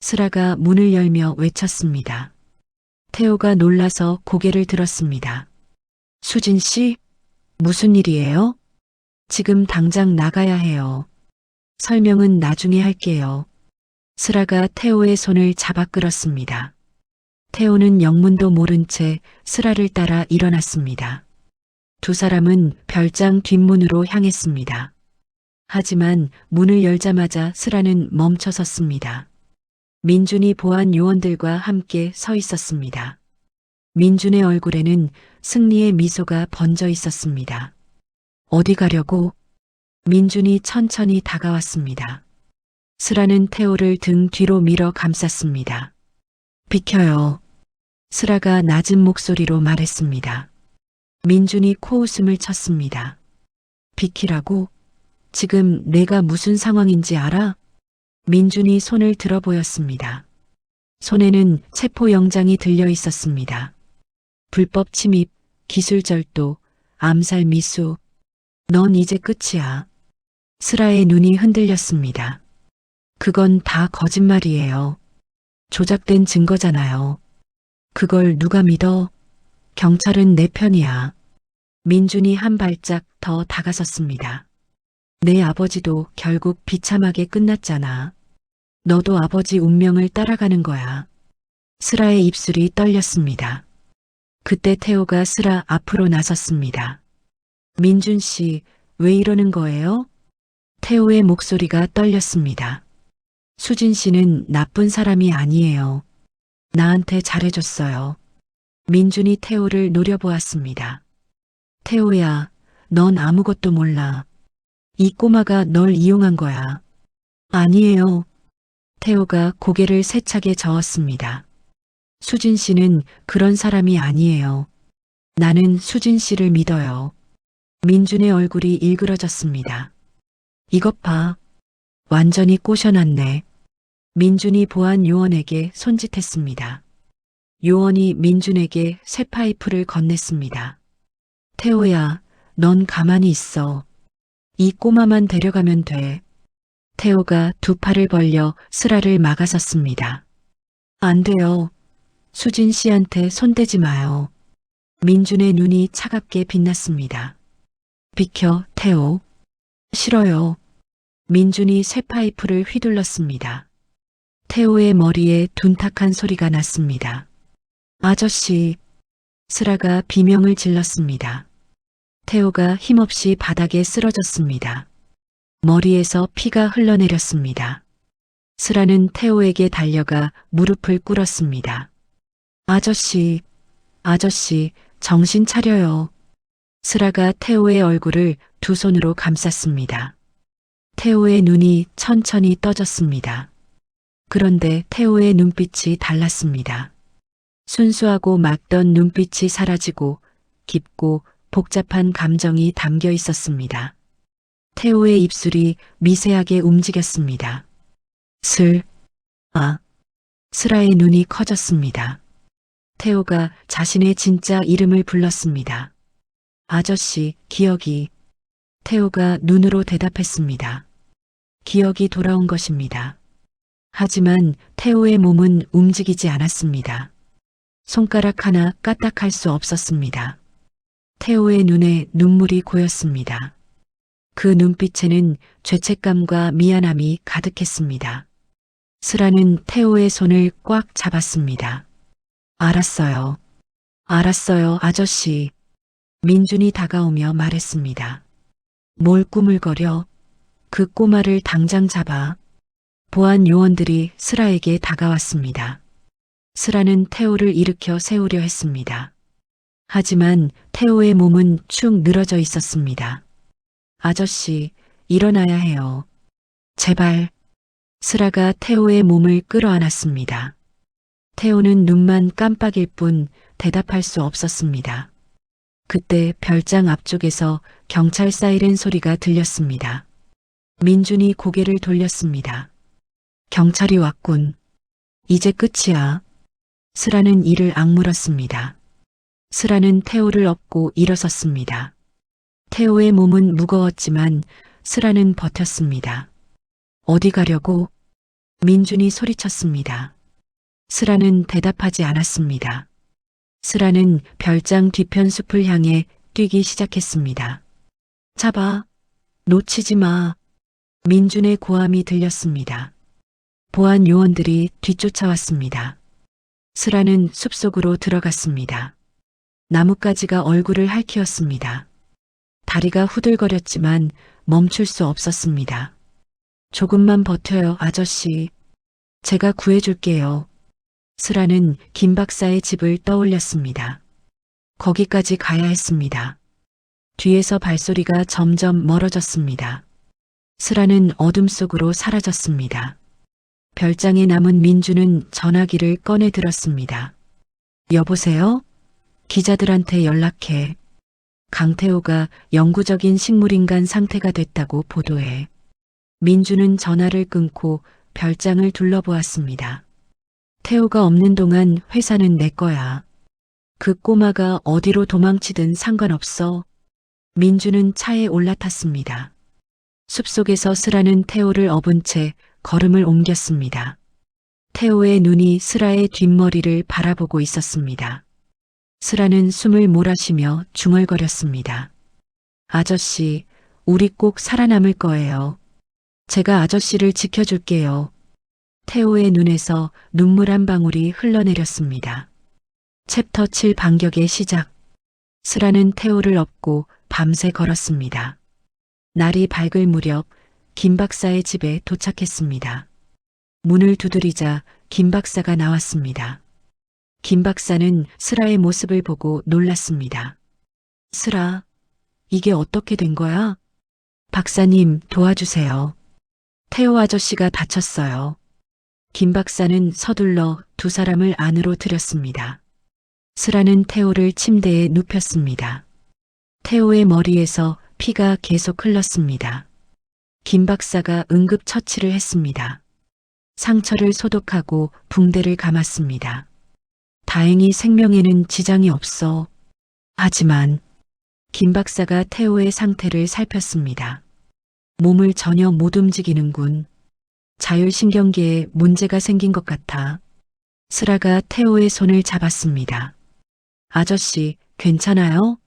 슬아가 문을 열며 외쳤습니다. 태호가 놀라서 고개를 들었습니다. 수진 씨? 무슨 일이에요? 지금 당장 나가야 해요. 설명은 나중에 할게요. 슬아가 태호의 손을 잡아 끌었습니다. 태호는 영문도 모른 채 슬아를 따라 일어났습니다. 두 사람은 별장 뒷문으로 향했습니다. 하지만 문을 열자마자 슬아는 멈춰 섰습니다. 민준이 보안 요원들과 함께 서 있었습니다. 민준의 얼굴에는 승리의 미소가 번져 있었습니다. 어디 가려고? 민준이 천천히 다가왔습니다. 슬아는 태호를 등 뒤로 밀어 감쌌습니다. 비켜요. 슬아가 낮은 목소리로 말했습니다. 민준이 코웃음을 쳤습니다. 비키라고? 지금 내가 무슨 상황인지 알아? 민준이 손을 들어 보였습니다. 손에는 체포영장이 들려 있었습니다. 불법 침입, 기술절도, 암살 미수. 넌 이제 끝이야. 슬아의 눈이 흔들렸습니다. 그건 다 거짓말이에요. 조작된 증거잖아요. 그걸 누가 믿어? 경찰은 내 편이야. 민준이 한 발짝 더 다가섰습니다. 내 아버지도 결국 비참하게 끝났잖아. 너도 아버지 운명을 따라가는 거야. 슬아의 입술이 떨렸습니다. 그때 태호가 슬아 앞으로 나섰습니다. 민준 씨, 왜 이러는 거예요? 태호의 목소리가 떨렸습니다. 수진 씨는 나쁜 사람이 아니에요. 나한테 잘해줬어요. 민준이 태호를 노려보았습니다. 태호야, 넌 아무것도 몰라. 이 꼬마가 널 이용한 거야. 아니에요. 태호가 고개를 세차게 저었습니다. 수진 씨는 그런 사람이 아니에요. 나는 수진 씨를 믿어요. 민준의 얼굴이 일그러졌습니다. 이것 봐. 완전히 꼬셔놨네. 민준이 보안 요원에게 손짓했습니다. 요원이 민준에게 새 파이프를 건넸습니다. 태호야, 넌 가만히 있어. 이 꼬마만 데려가면 돼. 태호가 두 팔을 벌려 슬아를 막아섰습니다. 안 돼요. 수진 씨한테 손대지 마요. 민준의 눈이 차갑게 빛났습니다. 비켜, 태호. 싫어요. 민준이 새 파이프를 휘둘렀습니다. 태호의 머리에 둔탁한 소리가 났습니다. 아저씨. 슬아가 비명을 질렀습니다. 태호가 힘없이 바닥에 쓰러졌습니다. 머리에서 피가 흘러내렸습니다. 슬아는 태호에게 달려가 무릎을 꿇었습니다. 아저씨, 아저씨, 정신 차려요. 슬아가 태호의 얼굴을 두 손으로 감쌌습니다. 태호의 눈이 천천히 떠졌습니다. 그런데 태호의 눈빛이 달랐습니다. 순수하고 맑던 눈빛이 사라지고 깊고 복잡한 감정이 담겨 있었습니다. 태호의 입술이 미세하게 움직였습니다. 슬아의 눈이 커졌습니다. 태호가 자신의 진짜 이름을 불렀습니다. 아저씨, 기억이. 태호가 눈으로 대답했습니다. 기억이 돌아온 것입니다. 하지만 태호의 몸은 움직이지 않았습니다. 손가락 하나 까딱할 수 없었습니다. 태호의 눈에 눈물이 고였습니다. 그 눈빛에는 죄책감과 미안함이 가득했습니다. 슬아는 태호의 손을 꽉 잡았습니다. 알았어요. 알았어요, 아저씨. 민준이 다가오며 말했습니다. 뭘 꾸물거려? 그 꼬마를 당장 잡아. 보안 요원들이 슬아에게 다가왔습니다. 슬아는 태호를 일으켜 세우려 했습니다. 하지만 태호의 몸은 축 늘어져 있었습니다. 아저씨, 일어나야 해요. 제발. 슬아가 태호의 몸을 끌어안았습니다. 태호는 눈만 깜빡일 뿐 대답할 수 없었습니다. 그때 별장 앞쪽에서 경찰 사이렌 소리가 들렸습니다. 민준이 고개를 돌렸습니다. 경찰이 왔군. 이제 끝이야. 슬아는 이를 악물었습니다. 슬아는 태호를 업고 일어섰습니다. 태호의 몸은 무거웠지만 슬아는 버텼습니다. 어디 가려고? 민준이 소리쳤습니다. 슬아는 대답하지 않았습니다. 슬아는 별장 뒤편 숲을 향해 뛰기 시작했습니다. 잡아. 놓치지 마. 민준의 고함이 들렸습니다. 보안 요원들이 뒤쫓아왔습니다. 슬아는 숲속으로 들어갔습니다. 나뭇가지가 얼굴을 핥히었습니다. 다리가 후들거렸지만 멈출 수 없었습니다. 조금만 버텨요, 아저씨. 제가 구해줄게요. 슬아는 김 박사의 집을 떠올렸습니다. 거기까지 가야 했습니다. 뒤에서 발소리가 점점 멀어졌습니다. 슬아는 어둠 속으로 사라졌습니다. 별장에 남은 민주는 전화기를 꺼내 들었습니다. 여보세요? 기자들한테 연락해. 강태호가 영구적인 식물인간 상태가 됐다고 보도해. 민주는 전화를 끊고 별장을 둘러보았습니다. 태호가 없는 동안 회사는 내 거야. 그 꼬마가 어디로 도망치든 상관없어. 민주는 차에 올라탔습니다. 숲속에서 슬아는 태호를 업은 채 걸음을 옮겼습니다. 태호의 눈이 슬아의 뒷머리를 바라보고 있었습니다. 슬아는 숨을 몰아쉬며 중얼거렸습니다. 아저씨, 우리 꼭 살아남을 거예요. 제가 아저씨를 지켜줄게요. 태호의 눈에서 눈물 한 방울이 흘러내렸습니다. 챕터 7 반격의 시작. 스라는 태호를 업고 밤새 걸었습니다. 날이 밝을 무렵 김 박사의 집에 도착했습니다. 문을 두드리자 김 박사가 나왔습니다. 김 박사는 스라의 모습을 보고 놀랐습니다. 스라, 이게 어떻게 된 거야? 박사님, 도와주세요. 태호 아저씨가 다쳤어요. 김 박사는 서둘러 두 사람을 안으로 들였습니다. 스라는 태호를 침대에 눕혔습니다. 태호의 머리에서 피가 계속 흘렀습니다. 김 박사가 응급처치를 했습니다. 상처를 소독하고 붕대를 감았습니다. 다행히 생명에는 지장이 없어. 하지만 김 박사가 태호의 상태를 살폈습니다. 몸을 전혀 못 움직이는군. 자율신경계에 문제가 생긴 것 같아. 스라가 태호의 손을 잡았습니다. 아저씨, 괜찮아요?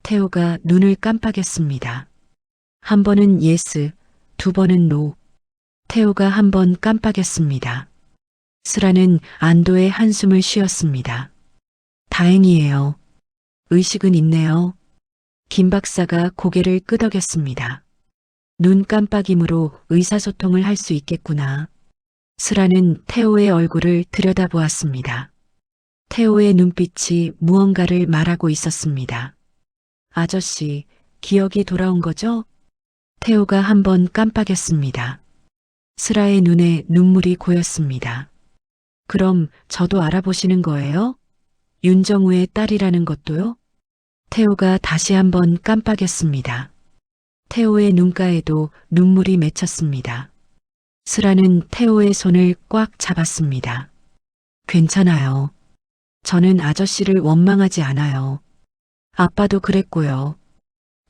태호가 눈을 깜빡였습니다. 한 번은 예스, 두 번은 노. 태호가 한 번 깜빡였습니다. 스라는 안도의 한숨을 쉬었습니다. 다행이에요. 의식은 있네요. 김 박사가 고개를 끄덕였습니다. 눈 깜빡임으로 의사소통을 할 수 있겠구나. 스라는 태호의 얼굴을 들여다보았습니다. 태호의 눈빛이 무언가를 말하고 있었습니다. 아저씨, 기억이 돌아온 거죠? 태호가 한 번 깜빡였습니다. 스라의 눈에 눈물이 고였습니다. 그럼 저도 알아보시는 거예요? 윤정우의 딸이라는 것도요? 태호가 다시 한 번 깜빡였습니다. 태호의 눈가에도 눈물이 맺혔습니다. 스라는 태호의 손을 꽉 잡았습니다. 괜찮아요. 저는 아저씨를 원망하지 않아요. 아빠도 그랬고요.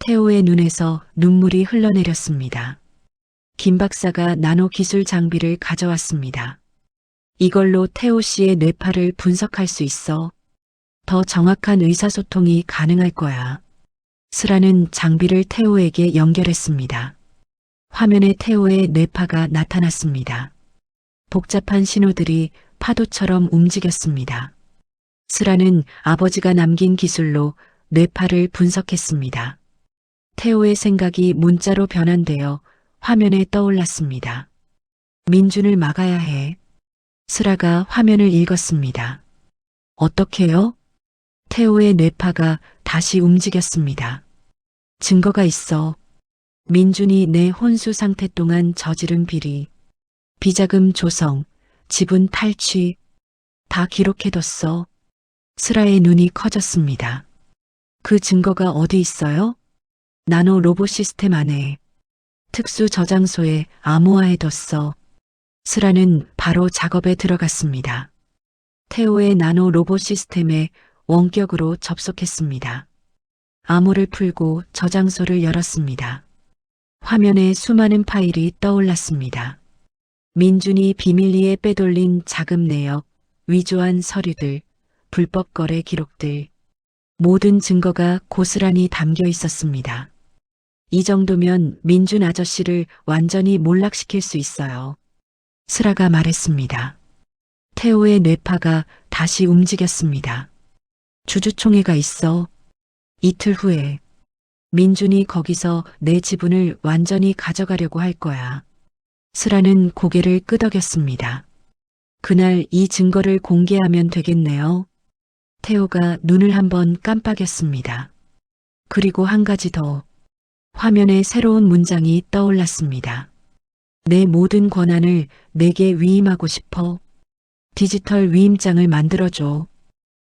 태호의 눈에서 눈물이 흘러내렸습니다. 김 박사가 나노 기술 장비를 가져왔습니다. 이걸로 태호 씨의 뇌파를 분석할 수 있어. 더 정확한 의사소통이 가능할 거야. 스라는 장비를 태호에게 연결했습니다. 화면에 태호의 뇌파가 나타났습니다. 복잡한 신호들이 파도처럼 움직였습니다. 스라는 아버지가 남긴 기술로 뇌파를 분석했습니다. 태호의 생각이 문자로 변환되어 화면에 떠올랐습니다. 민준을 막아야 해. 스라가 화면을 읽었습니다. 어떻게요? 태호의 뇌파가 다시 움직였습니다. 증거가 있어. 민준이 내 혼수 상태 동안 저지른 비리, 비자금 조성, 지분 탈취 다 기록해뒀어. 스라의 눈이 커졌습니다. 그 증거가 어디 있어요? 나노 로봇 시스템 안에 특수 저장소에 암호화해뒀어. 스라는 바로 작업에 들어갔습니다. 태호의 나노 로봇 시스템에 원격으로 접속했습니다. 암호를 풀고 저장소를 열었습니다. 화면에 수많은 파일이 떠올랐습니다. 민준이 비밀리에 빼돌린 자금 내역, 위조한 서류들, 불법 거래 기록들, 모든 증거가 고스란히 담겨 있었습니다. 이 정도면 민준 아저씨를 완전히 몰락시킬 수 있어요. 스라가 말했습니다. 태호의 뇌파가 다시 움직였습니다. 주주총회가 있어. 이틀 후에 민준이 거기서 내 지분을 완전히 가져가려고 할 거야. 스라는 고개를 끄덕였습니다. 그날 이 증거를 공개하면 되겠네요. 태호가 눈을 한번 깜빡였습니다. 그리고 한 가지 더. 화면에 새로운 문장이 떠올랐습니다. 내 모든 권한을 내게 위임하고 싶어. 디지털 위임장을 만들어줘.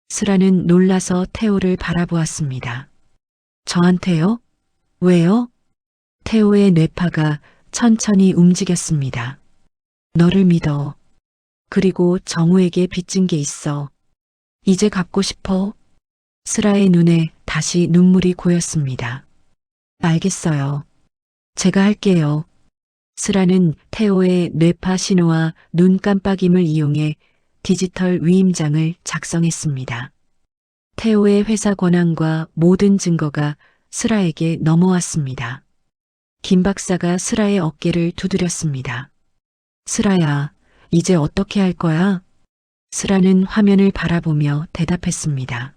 스라는 놀라서 태호를 바라보았습니다. 저한테요? 왜요? 태호의 뇌파가 천천히 움직였습니다. 너를 믿어. 그리고 정우에게 빚진 게 있어. 이제 갚고 싶어. 스라의 눈에 다시 눈물이 고였습니다. 알겠어요. 제가 할게요. 스라는 태호의 뇌파 신호와 눈 깜빡임을 이용해 디지털 위임장을 작성했습니다. 태호의 회사 권한과 모든 증거가 스라에게 넘어왔습니다. 김 박사가 스라의 어깨를 두드렸습니다. 스라야, 이제 어떻게 할 거야? 스라는 화면을 바라보며 대답했습니다.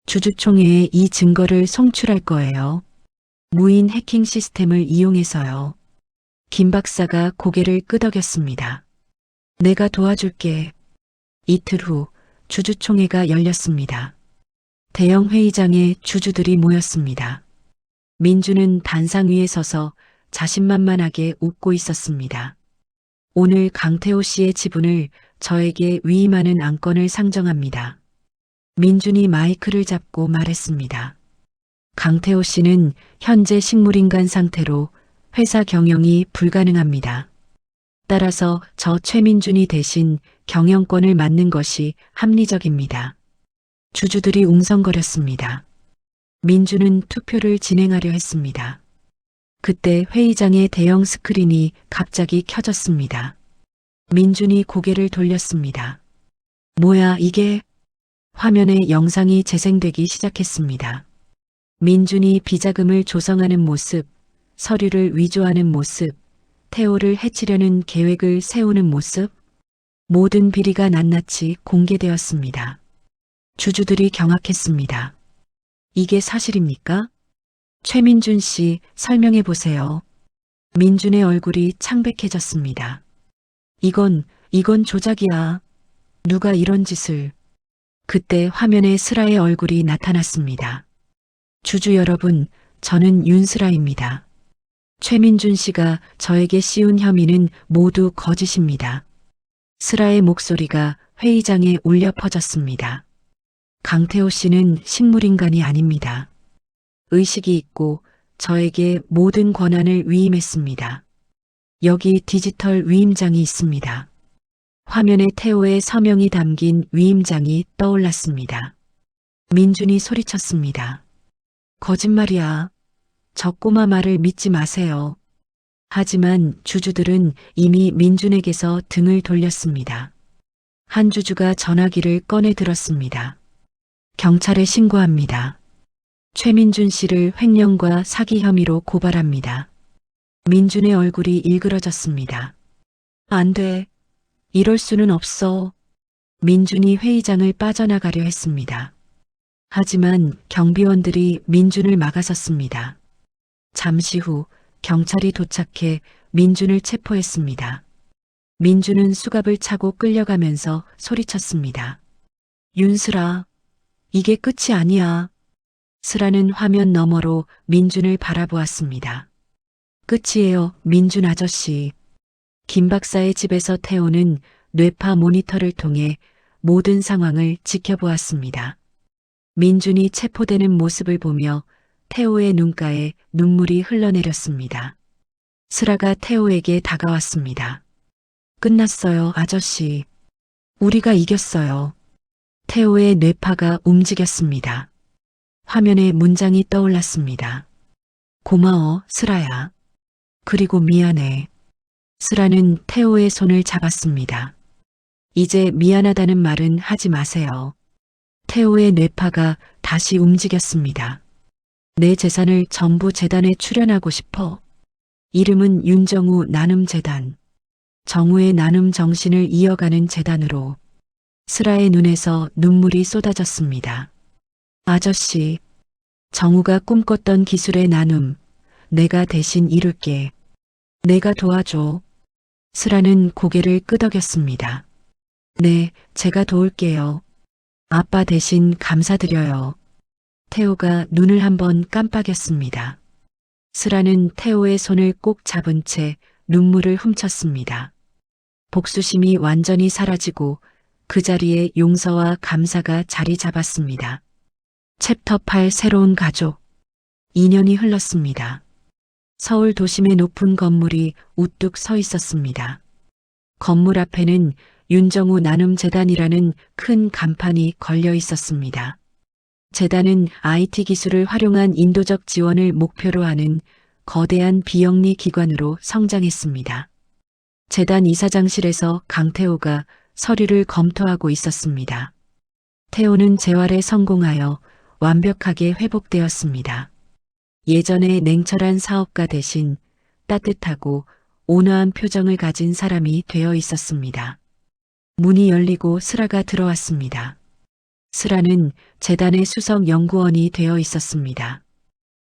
주주총회에 이 증거를 송출할 거예요. 무인 해킹 시스템을 이용해서요. 김 박사가 고개를 끄덕였습니다. 내가 도와줄게. 이틀 후 주주총회가 열렸습니다. 대형 회의장에 주주들이 모였습니다. 민주는 단상 위에 서서 자신만만하게 웃고 있었습니다. 오늘 강태호 씨의 지분을 저에게 위임하는 안건을 상정합니다. 민준이 마이크를 잡고 말했습니다. 강태호 씨는 현재 식물인간 상태로 회사 경영이 불가능합니다. 따라서 저 최민준이 대신 경영권을 맡는 것이 합리적입니다. 주주들이 웅성거렸습니다. 민주는 투표를 진행하려 했습니다. 그때 회의장의 대형 스크린이 갑자기 켜졌습니다. 민준이 고개를 돌렸습니다. 뭐야 이게? 화면에 영상이 재생되기 시작했습니다. 민준이 비자금을 조성하는 모습, 서류를 위조하는 모습, 태호를 해치려는 계획을 세우는 모습, 모든 비리가 낱낱이 공개되었습니다. 주주들이 경악했습니다. 이게 사실입니까? 최민준 씨 설명해 보세요. 민준의 얼굴이 창백해졌습니다. 이건 조작이야. 누가 이런 짓을. 그때 화면에 슬아의 얼굴이 나타났습니다. 주주 여러분, 저는 윤슬아입니다. 최민준 씨가 저에게 씌운 혐의는 모두 거짓입니다. 슬아의 목소리가 회의장에 울려 퍼졌습니다. 강태호 씨는 식물인간이 아닙니다. 의식이 있고 저에게 모든 권한을 위임했습니다. 여기 디지털 위임장이 있습니다. 화면에 태호의 서명이 담긴 위임장이 떠올랐습니다. 민준이 소리쳤습니다. 거짓말이야. 저 꼬마 말을 믿지 마세요. 하지만 주주들은 이미 민준에게서 등을 돌렸습니다. 한 주주가 전화기를 꺼내 들었습니다. 경찰에 신고합니다. 최민준 씨를 횡령과 사기 혐의로 고발합니다. 민준의 얼굴이 일그러졌습니다. 안 돼. 이럴 수는 없어. 민준이 회의장을 빠져나가려 했습니다. 하지만 경비원들이 민준을 막아섰습니다. 잠시 후 경찰이 도착해 민준을 체포했습니다. 민준은 수갑을 차고 끌려가면서 소리쳤습니다. 윤슬아, 이게 끝이 아니야. 슬아는 화면 너머로 민준을 바라보았습니다. 끝이에요, 민준 아저씨. 김 박사의 집에서 태호는 뇌파 모니터를 통해 모든 상황을 지켜보았습니다. 민준이 체포되는 모습을 보며 태호의 눈가에 눈물이 흘러내렸습니다. 슬아가 태호에게 다가왔습니다. 끝났어요, 아저씨. 우리가 이겼어요. 태호의 뇌파가 움직였습니다. 화면에 문장이 떠올랐습니다. 고마워, 슬아야. 그리고 미안해. 슬아는 태호의 손을 잡았습니다. 이제 미안하다는 말은 하지 마세요. 태호의 뇌파가 다시 움직였습니다. 내 재산을 전부 재단에 출연하고 싶어. 이름은 윤정우 나눔재단. 정우의 나눔 정신을 이어가는 재단으로. 슬아의 눈에서 눈물이 쏟아졌습니다. 아저씨, 정우가 꿈꿨던 기술의 나눔, 내가 대신 이룰게. 내가 도와줘. 슬아는 고개를 끄덕였습니다. 네, 제가 도울게요. 아빠 대신 감사드려요. 태호가 눈을 한번 깜빡였습니다. 슬아는 태호의 손을 꼭 잡은 채 눈물을 훔쳤습니다. 복수심이 완전히 사라지고 그 자리에 용서와 감사가 자리 잡았습니다. 챕터 8 새로운 가족. 2년이 흘렀습니다. 서울 도심의 높은 건물이 우뚝 서 있었습니다. 건물 앞에는 윤정우 나눔재단이라는 큰 간판이 걸려 있었습니다. 재단은 IT 기술을 활용한 인도적 지원을 목표로 하는 거대한 비영리 기관으로 성장했습니다. 재단 이사장실에서 강태호가 서류를 검토하고 있었습니다. 태호는 재활에 성공하여 완벽하게 회복되었습니다. 예전의 냉철한 사업가 대신 따뜻하고 온화한 표정을 가진 사람이 되어 있었습니다. 문이 열리고 스라가 들어왔습니다. 스라는 재단의 수석 연구원이 되어 있었습니다.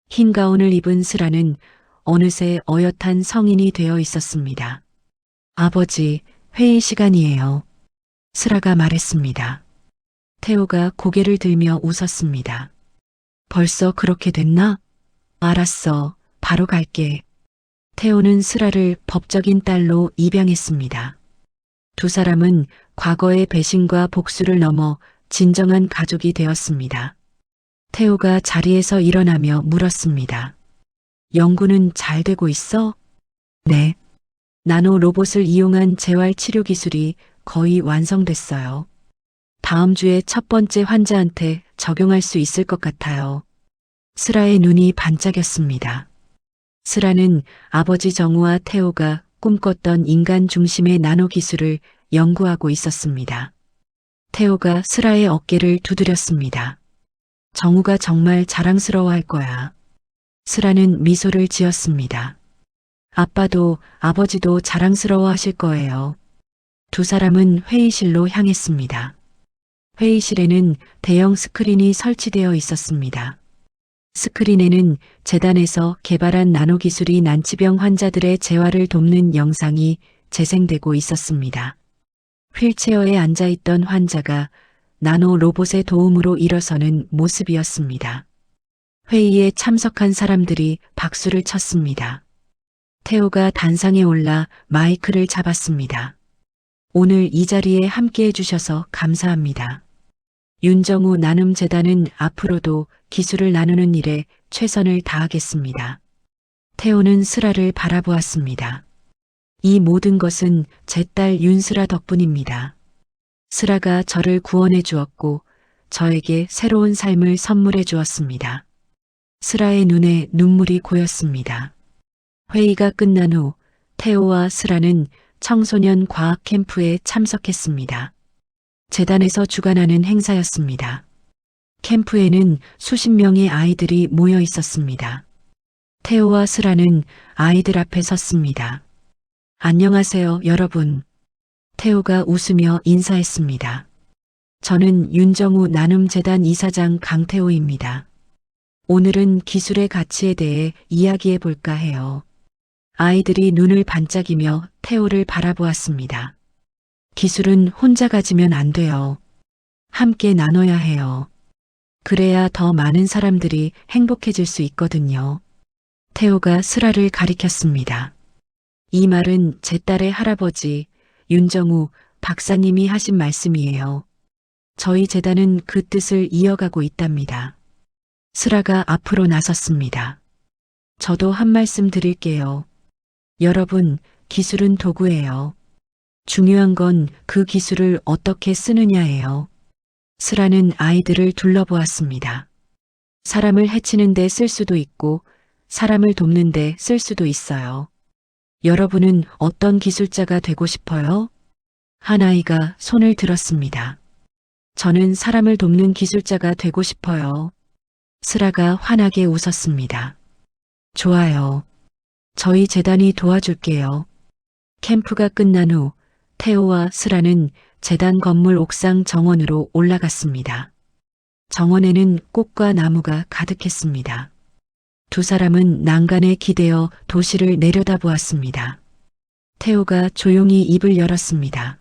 흰 가운을 입은 스라는 어느새 어엿한 성인이 되어 있었습니다. 아버지, 회의 시간이에요. 스라가 말했습니다. 태호가 고개를 들며 웃었습니다. 벌써 그렇게 됐나? 알았어. 바로 갈게. 태호는 스라를 법적인 딸로 입양했습니다. 두 사람은 과거의 배신과 복수를 넘어 진정한 가족이 되었습니다. 태호가 자리에서 일어나며 물었습니다. 연구는 잘 되고 있어? 네. 나노 로봇을 이용한 재활 치료 기술이 거의 완성됐어요. 다음 주에 첫 번째 환자한테 적용할 수 있을 것 같아요. 스라의 눈이 반짝였습니다. 스라는 아버지 정우와 태호가 꿈꿨던 인간 중심의 나노 기술을 연구하고 있었습니다. 태호가 스라의 어깨를 두드렸습니다. 정우가 정말 자랑스러워할 거야. 스라는 미소를 지었습니다. 아빠도 아버지도 자랑스러워하실 거예요. 두 사람은 회의실로 향했습니다. 회의실에는 대형 스크린이 설치되어 있었습니다. 스크린에는 재단에서 개발한 나노 기술이 난치병 환자들의 재활을 돕는 영상이 재생되고 있었습니다. 휠체어에 앉아있던 환자가 나노 로봇의 도움으로 일어서는 모습이었습니다. 회의에 참석한 사람들이 박수를 쳤습니다. 태호가 단상에 올라 마이크를 잡았습니다. 오늘 이 자리에 함께해 주셔서 감사합니다. 윤정우 나눔재단은 앞으로도 기술을 나누는 일에 최선을 다하겠습니다. 태호는 스라를 바라보았습니다. 이 모든 것은 제 딸 윤스라 덕분입니다. 스라가 저를 구원해 주었고 저에게 새로운 삶을 선물해 주었습니다. 스라의 눈에 눈물이 고였습니다. 회의가 끝난 후 태호와 스라는 청소년 과학 캠프에 참석했습니다. 재단에서 주관하는 행사였습니다. 캠프에는 수십 명의 아이들이 모여 있었습니다. 태호와 스라는 아이들 앞에 섰습니다. 안녕하세요, 여러분. 태호가 웃으며 인사했습니다. 저는 윤정우 나눔재단 이사장 강태호입니다. 오늘은 기술의 가치에 대해 이야기해 볼까 해요. 아이들이 눈을 반짝이며 태호를 바라보았습니다. 기술은 혼자 가지면 안 돼요. 함께 나눠야 해요. 그래야 더 많은 사람들이 행복해질 수 있거든요. 태호가 스라를 가리켰습니다. 이 말은 제 딸의 할아버지 윤정우 박사님이 하신 말씀이에요. 저희 재단은 그 뜻을 이어가고 있답니다. 스라가 앞으로 나섰습니다. 저도 한 말씀 드릴게요. 여러분, 기술은 도구예요. 중요한 건 그 기술을 어떻게 쓰느냐예요. 스라는 아이들을 둘러보았습니다. 사람을 해치는 데 쓸 수도 있고 사람을 돕는 데 쓸 수도 있어요. 여러분은 어떤 기술자가 되고 싶어요? 한 아이가 손을 들었습니다. 저는 사람을 돕는 기술자가 되고 싶어요. 스라가 환하게 웃었습니다. 좋아요. 저희 재단이 도와줄게요. 캠프가 끝난 후 태호와 스라는 재단 건물 옥상 정원으로 올라갔습니다. 정원에는 꽃과 나무가 가득했습니다. 두 사람은 난간에 기대어 도시를 내려다보았습니다. 태호가 조용히 입을 열었습니다.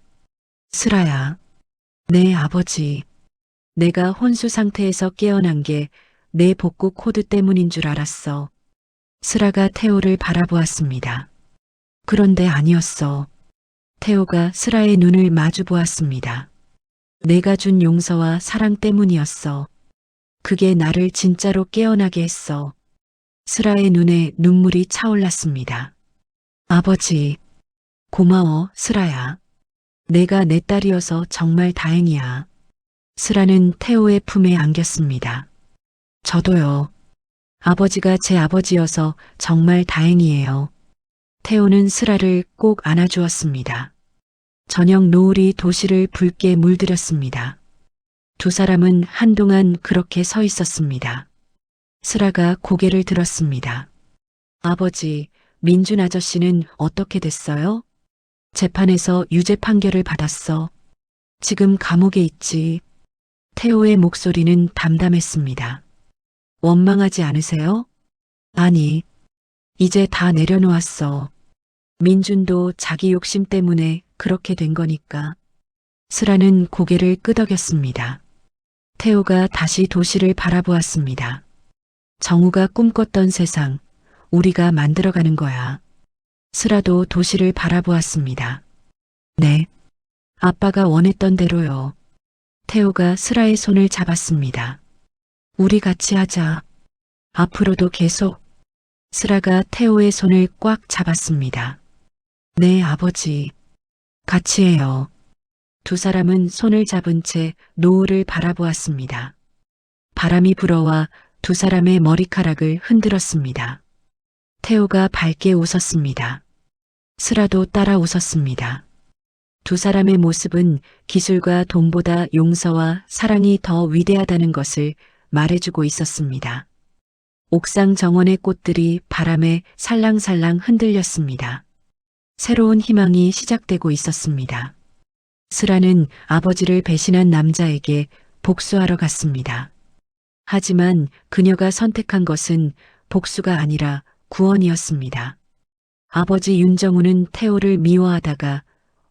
스라야, 네 아버지. 내가 혼수 상태에서 깨어난 게 내 복구 코드 때문인 줄 알았어. 스라가 태호를 바라보았습니다. 그런데 아니었어. 태호가 스라의 눈을 마주 보았습니다. 내가 준 용서와 사랑 때문이었어. 그게 나를 진짜로 깨어나게 했어. 스라의 눈에 눈물이 차올랐습니다. 아버지, 고마워, 스라야. 내가 내 딸이어서 정말 다행이야. 스라는 태호의 품에 안겼습니다. 저도요. 아버지가 제 아버지여서 정말 다행이에요. 태호는 스라를 꼭 안아주었습니다. 저녁 노을이 도시를 붉게 물들였습니다. 두 사람은 한동안 그렇게 서 있었습니다. 스라가 고개를 들었습니다. 아버지, 민준 아저씨는 어떻게 됐어요? 재판에서 유죄 판결을 받았어. 지금 감옥에 있지. 태호의 목소리는 담담했습니다. 원망하지 않으세요? 아니, 이제 다 내려놓았어. 민준도 자기 욕심 때문에 그렇게 된 거니까. 슬아는 고개를 끄덕였습니다. 태호가 다시 도시를 바라보았습니다. 정우가 꿈꿨던 세상, 우리가 만들어가는 거야. 슬아도 도시를 바라보았습니다. 네, 아빠가 원했던 대로요. 태호가 슬아의 손을 잡았습니다. 우리 같이 하자. 앞으로도 계속. 슬아가 태호의 손을 꽉 잡았습니다. 네, 아버지. 같이 해요. 두 사람은 손을 잡은 채 노을을 바라보았습니다. 바람이 불어와 두 사람의 머리카락을 흔들었습니다. 태호가 밝게 웃었습니다. 슬아도 따라 웃었습니다. 두 사람의 모습은 기술과 돈보다 용서와 사랑이 더 위대하다는 것을 말해주고 있었습니다. 옥상 정원의 꽃들이 바람에 살랑살랑 흔들렸습니다. 새로운 희망이 시작되고 있었습니다. 슬아는 아버지를 배신한 남자에게 복수하러 갔습니다. 하지만 그녀가 선택한 것은 복수가 아니라 구원이었습니다. 아버지 윤정우는 태호를 미워하다가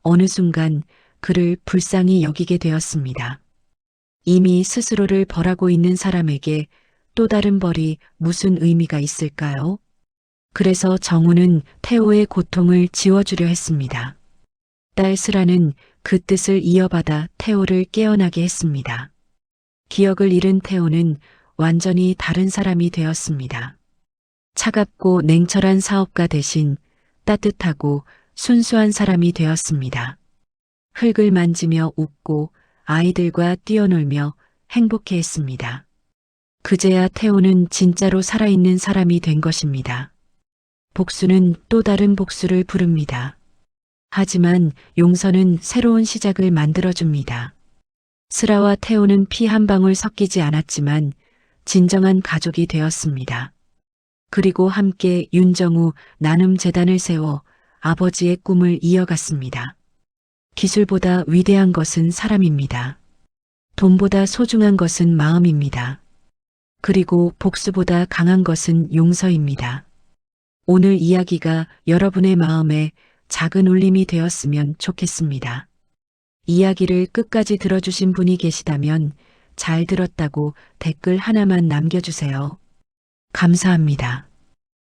어느 순간 그를 불쌍히 여기게 되었습니다. 이미 스스로를 벌하고 있는 사람에게 또 다른 벌이 무슨 의미가 있을까요? 그래서 정우는 태호의 고통을 지워주려 했습니다. 딸 슬아는 그 뜻을 이어받아 태호를 깨어나게 했습니다. 기억을 잃은 태호는 완전히 다른 사람이 되었습니다. 차갑고 냉철한 사업가 대신 따뜻하고 순수한 사람이 되었습니다. 흙을 만지며 웃고 아이들과 뛰어놀며 행복해했습니다. 그제야 태호는 진짜로 살아있는 사람이 된 것입니다. 복수는 또 다른 복수를 부릅니다. 하지만 용서는 새로운 시작을 만들어줍니다. 슬아와 태호는 피 한 방울 섞이지 않았지만 진정한 가족이 되었습니다. 그리고 함께 윤정우 나눔재단을 세워 아버지의 꿈을 이어갔습니다. 기술보다 위대한 것은 사람입니다. 돈보다 소중한 것은 마음입니다. 그리고 복수보다 강한 것은 용서입니다. 오늘 이야기가 여러분의 마음에 작은 울림이 되었으면 좋겠습니다. 이야기를 끝까지 들어주신 분이 계시다면 잘 들었다고 댓글 하나만 남겨주세요. 감사합니다.